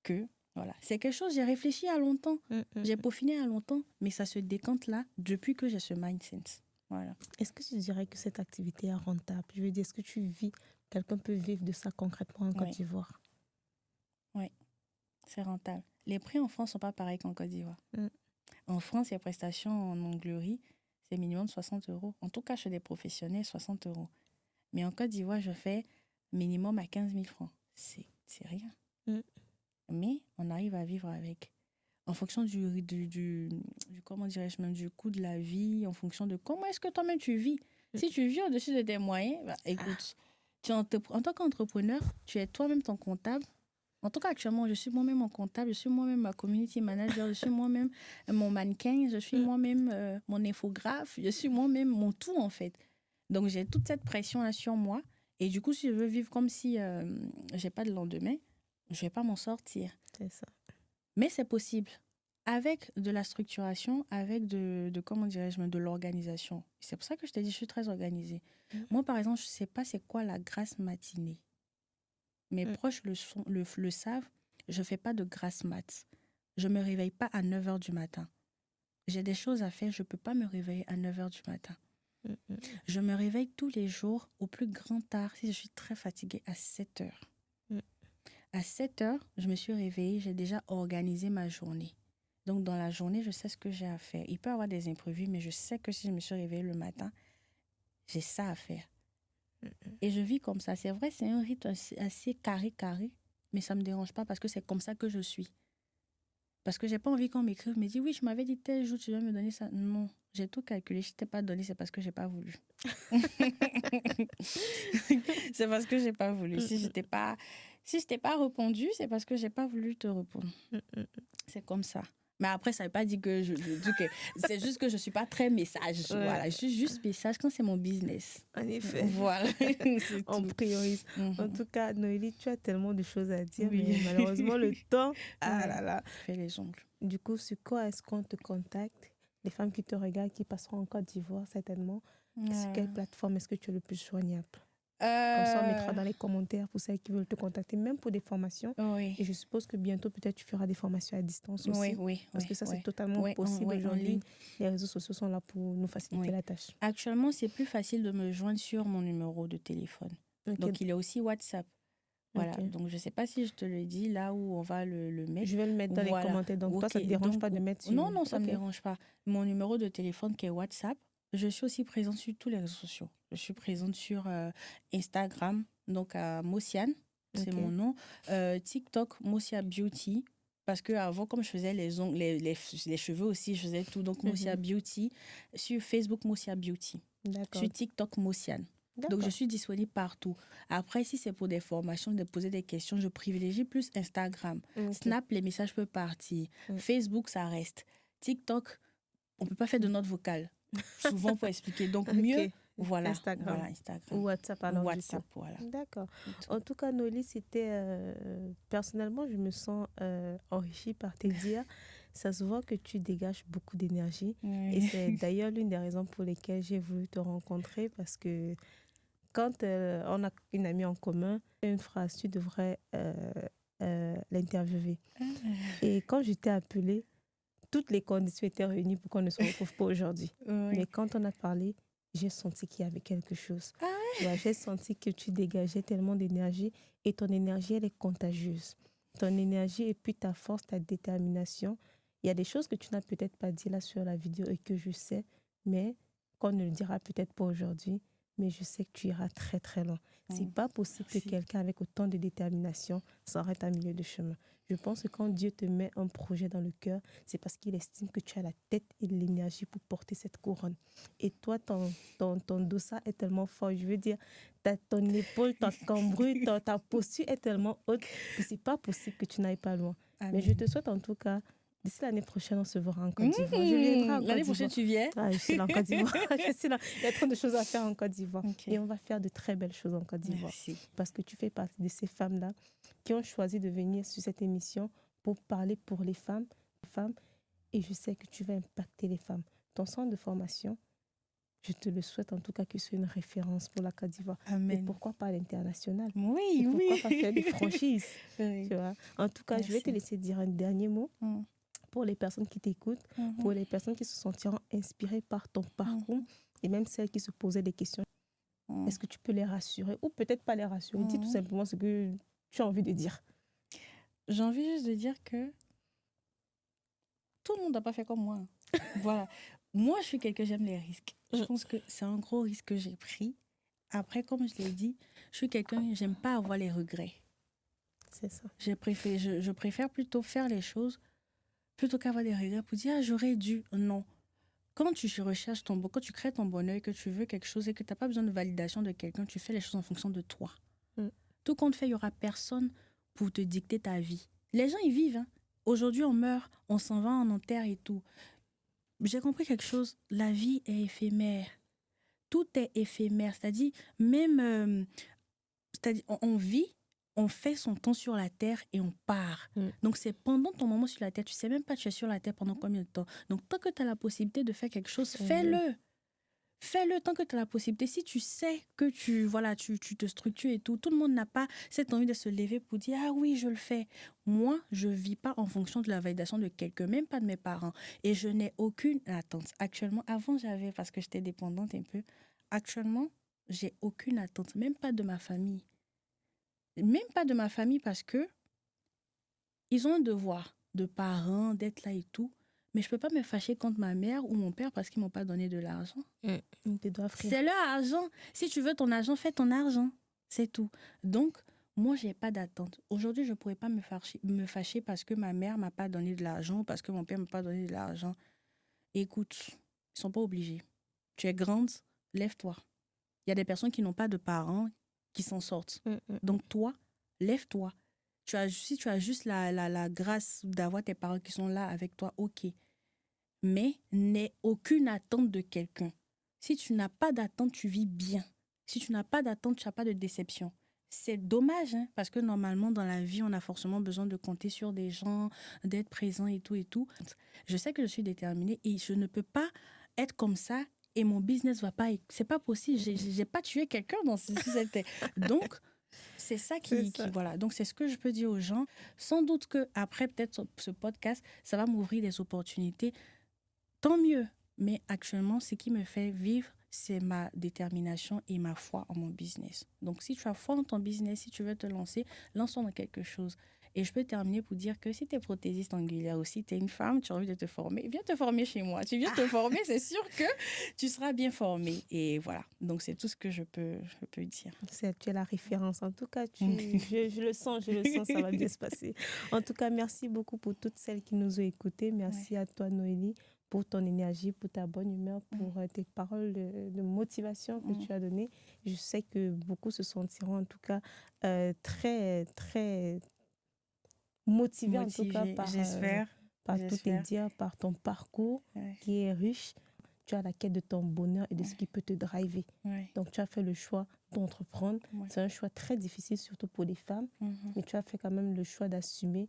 que, voilà. C'est quelque chose, j'ai réfléchi à longtemps, j'ai peaufiné à longtemps, mais ça se décante là depuis que j'ai ce mindset. Voilà. Est-ce que tu dirais que cette activité est rentable? Je veux dire, est-ce que quelqu'un peut vivre de ça concrètement en Côte d'Ivoire? Oui, c'est rentable. Les prix en France ne sont pas pareils qu'en Côte d'Ivoire. En France, les prestations en onglerie, c'est minimum 60 €. En tout cas, chez les professionnels, 60 €. Mais en Côte d'Ivoire, je fais minimum à 15 000 francs. C'est rien. Mais on arrive à vivre avec. En fonction du comment dirais-je même, du coût de la vie, en fonction de comment est-ce que toi-même tu vis. Si tu vis au-dessus de tes moyens, écoute, en tant qu'entrepreneur, tu es toi-même ton comptable. En tout cas, actuellement, je suis moi-même mon comptable, je suis moi-même ma community manager, je suis moi-même mon mannequin, je suis moi-même mon infographe, je suis moi-même mon tout, en fait. Donc, j'ai toute cette pression-là sur moi. Et du coup, si je veux vivre comme si j'ai pas de lendemain, je vais pas m'en sortir. C'est ça. Mais c'est possible. Avec de la structuration, avec comment dirais-je, de l'organisation. C'est pour ça que je t'ai dit, je suis très organisée. Moi, par exemple, je sais pas c'est quoi la grasse matinée. Mes proches le savent, je fais pas de grasse mat. Je me réveille pas à 9h du matin. J'ai des choses à faire, je peux pas me réveiller à 9h du matin. Je me réveille tous les jours, au plus grand tard, si je suis très fatiguée, à 7h. À 7h, je me suis réveillée, j'ai déjà organisé ma journée. Donc, dans la journée, je sais ce que j'ai à faire. Il peut y avoir des imprévus, mais je sais que si je me suis réveillée le matin, j'ai ça à faire. Et je vis comme ça. C'est vrai, c'est un rythme assez carré, mais ça ne me dérange pas parce que c'est comme ça que je suis. Parce que j'ai pas envie qu'on m'écrive, me dit oui, je m'avais dit tel jour, tu dois me donner ça. Non, j'ai tout calculé. Si je t'ai pas donné, c'est parce que j'ai pas voulu. C'est parce que j'ai pas voulu. Si je t'ai pas répondu, c'est parce que j'ai pas voulu te répondre. C'est comme ça. Mais après, ça veut pas dire que c'est juste que je suis pas très message. Ouais. Voilà, je suis juste message quand c'est mon business. En effet. Voilà. On priorise. En tout cas, Noélie, tu as tellement de choses à dire, Oui. mais malheureusement, le temps. Ah là là. Fais les ongles. Du coup, sur quoi est-ce qu'on te contacte? Les femmes qui te regardent, qui passeront en Côte d'Ivoire, certainement. Sur quelle plateforme est-ce que tu es le plus joignable? Comme ça, on mettra dans les commentaires pour celles qui veulent te contacter, même pour des formations. Oui. Et je suppose que bientôt, peut-être, tu feras des formations à distance aussi. Oui. Parce que ça, c'est totalement possible en aujourd'hui. ligne. Les réseaux sociaux sont là pour nous faciliter la tâche. Actuellement, c'est plus facile de me joindre sur mon numéro de téléphone. Okay. Donc, il y a aussi WhatsApp. Voilà. Okay. Donc, je ne sais pas si je te le dis là où on va le mettre. Je vais le mettre dans les commentaires. Donc, toi, ça ne te dérange pas de mettre sur... Non, ça ne me dérange pas. Mon numéro de téléphone qui est WhatsApp. Je suis aussi présente sur tous les réseaux sociaux. Je suis présente sur Instagram, donc à Mosiane, c'est mon nom. TikTok, Mosia Beauty. Parce qu'avant, comme je faisais les ongles, les cheveux aussi, je faisais tout. Donc, Mosia Beauty. Sur Facebook, Mosia Beauty. D'accord. Sur TikTok, Mosiane. Donc, je suis disponible partout. Après, si c'est pour des formations, de poser des questions, je privilégie plus Instagram. Snap, les messages peuvent partir. Facebook, ça reste. TikTok, on ne peut pas faire de notes vocales. Souvent pour expliquer. Donc, mieux, voilà, Instagram. Instagram. Ou WhatsApp alors. WhatsApp, voilà. D'accord. En tout cas, Noélie, c'était... personnellement, je me sens enrichie par tes dires. Ça se voit que tu dégages beaucoup d'énergie. Et c'est d'ailleurs l'une des raisons pour lesquelles j'ai voulu te rencontrer parce que quand on a une amie en commun, une phrase, tu devrais l'interviewer. Et quand je t'ai appelée, toutes les conditions étaient réunies pour qu'on ne se retrouve pas aujourd'hui. Mais quand on a parlé, j'ai senti qu'il y avait quelque chose. J'ai senti que tu dégageais tellement d'énergie et ton énergie, elle est contagieuse. Ton énergie et puis ta force, ta détermination. Il y a des choses que tu n'as peut-être pas dit là sur la vidéo et que je sais, mais qu'on ne le dira peut-être pas aujourd'hui. Mais je sais que tu iras très très loin. C'est pas possible que quelqu'un avec autant de détermination s'arrête à milieu de chemin. Je pense que quand Dieu te met un projet dans le cœur, c'est parce qu'il estime que tu as la tête et l'énergie pour porter cette couronne. Et toi, ton dossard est tellement fort. Je veux dire, ton épaule, ta cambrure, ta posture est tellement haute que c'est pas possible que tu n'ailles pas loin. Amen. Mais je te souhaite en tout cas, d'ici l'année prochaine, on se verra en Côte d'Ivoire. Je viendrai en Côte d'Ivoire. L'année prochaine, tu viens? Je suis là en Côte d'Ivoire. Je suis là. Il y a trop de choses à faire en Côte d'Ivoire. Et on va faire de très belles choses en Côte d'Ivoire. Merci. Parce que tu fais partie de ces femmes-là qui ont choisi de venir sur cette émission pour parler pour les femmes. Et je sais que tu vas impacter les femmes. Ton centre de formation, je te le souhaite en tout cas que ce soit une référence pour la Côte d'Ivoire. Amen. Et pourquoi pas à l'international? Oui, pourquoi pas faire des franchises? Oui. Tu vois? En tout cas, je vais te laisser dire un dernier mot. Pour les personnes qui t'écoutent, pour les personnes qui se sentiront inspirées par ton parcours et même celles qui se posaient des questions. Est-ce que tu peux les rassurer ou peut-être pas les rassurer? Dis tout simplement ce que tu as envie de dire. J'ai envie juste de dire que tout le monde n'a pas fait comme moi. Voilà. Moi, je suis quelqu'un, j'aime les risques. Je pense que c'est un gros risque que j'ai pris. Après, comme je l'ai dit, je suis quelqu'un, j'aime pas avoir les regrets. C'est ça. Je préfère plutôt faire les choses plutôt qu'avoir des regrets pour dire j'aurais dû. Non. Quand tu recherches quand tu crées ton bonheur, que tu veux quelque chose et que tu n'as pas besoin de validation de quelqu'un, tu fais les choses en fonction de toi. Tout compte fait, il n'y aura personne pour te dicter ta vie. Les gens, ils vivent. Hein. Aujourd'hui, on meurt, on s'en va, on enterre et tout. J'ai compris quelque chose. La vie est éphémère. Tout est éphémère. C'est-à-dire, même... c'est-à-dire, on vit, on fait son temps sur la terre et on part. Donc, c'est pendant ton moment sur la terre. Tu ne sais même pas tu es sur la terre pendant combien de temps. Donc, tant que tu as la possibilité de faire quelque chose, fais-le. Fais-le tant que tu as la possibilité. Si tu sais que tu te structures et tout, tout le monde n'a pas cette envie de se lever pour dire « Ah oui, je le fais ». Moi, je ne vis pas en fonction de la validation de quelqu'un, même pas de mes parents. Et je n'ai aucune attente. Actuellement, avant j'avais, parce que j'étais dépendante un peu, actuellement, j'ai aucune attente, même pas de ma famille. Même pas de ma famille parce que ils ont un devoir de parents, d'être là et tout. Mais je ne peux pas me fâcher contre ma mère ou mon père parce qu'ils ne m'ont pas donné de l'argent. C'est leur argent. Si tu veux ton argent, fais ton argent. C'est tout. Donc, moi, je n'ai pas d'attente. Aujourd'hui, je ne pourrais pas me fâcher parce que ma mère ne m'a pas donné de l'argent ou parce que mon père ne m'a pas donné de l'argent. Écoute, ils ne sont pas obligés. Tu es grande, lève-toi. Il y a des personnes qui n'ont pas de parents qui s'en sortent. Donc, toi, lève-toi. Si tu as juste la grâce d'avoir tes parents qui sont là avec toi, ok. Mais n'aie aucune attente de quelqu'un. Si tu n'as pas d'attente, tu vis bien. Si tu n'as pas d'attente, tu n'as pas de déception. C'est dommage, hein, parce que normalement, dans la vie, on a forcément besoin de compter sur des gens, d'être présent et tout et tout. Je sais que je suis déterminée et je ne peux pas être comme ça et mon business va pas... C'est pas possible. J'ai pas tué quelqu'un dans ce système. Donc... C'est ça qui voilà. Donc, c'est ce que je peux dire aux gens. Sans doute qu'après, peut-être, ce podcast, ça va m'ouvrir des opportunités. Tant mieux. Mais actuellement, ce qui me fait vivre, c'est ma détermination et ma foi en mon business. Donc, si tu as foi en ton business, si tu veux te lancer, lance-toi dans quelque chose. Et je peux terminer pour dire que si tu es prothésiste angulaire aussi, tu es une femme, tu as envie de te former, viens te former chez moi. Tu viens te former, c'est sûr que tu seras bien formée. Et voilà, donc c'est tout ce que je peux dire. Tu es la référence. En tout cas, je le sens, ça va bien se passer. En tout cas, merci beaucoup pour toutes celles qui nous ont écoutées. Merci à toi, Noélie, pour ton énergie, pour ta bonne humeur, pour tes paroles de motivation que tu as données. Je sais que beaucoup se sentiront en tout cas très, très... motivé en tout cas par tous tes dires, par ton parcours qui est riche. Tu as la quête de ton bonheur et de ce qui peut te driver. Donc, tu as fait le choix d'entreprendre. C'est un choix très difficile, surtout pour les femmes. Mais tu as fait quand même le choix d'assumer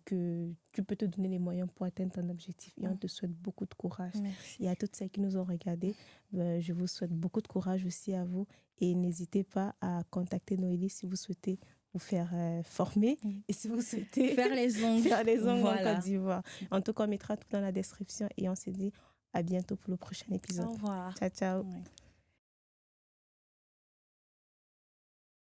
que tu peux te donner les moyens pour atteindre ton objectif. Et on te souhaite beaucoup de courage. Merci. Et à toutes celles qui nous ont regardés, je vous souhaite beaucoup de courage aussi à vous. Et n'hésitez pas à contacter Noélie si vous souhaitez vous faire former et si vous souhaitez faire les ongles voilà. En Côte d'Ivoire. En tout cas, on mettra tout dans la description et on se dit à bientôt pour le prochain épisode. Au revoir. Ciao, ciao. Ouais.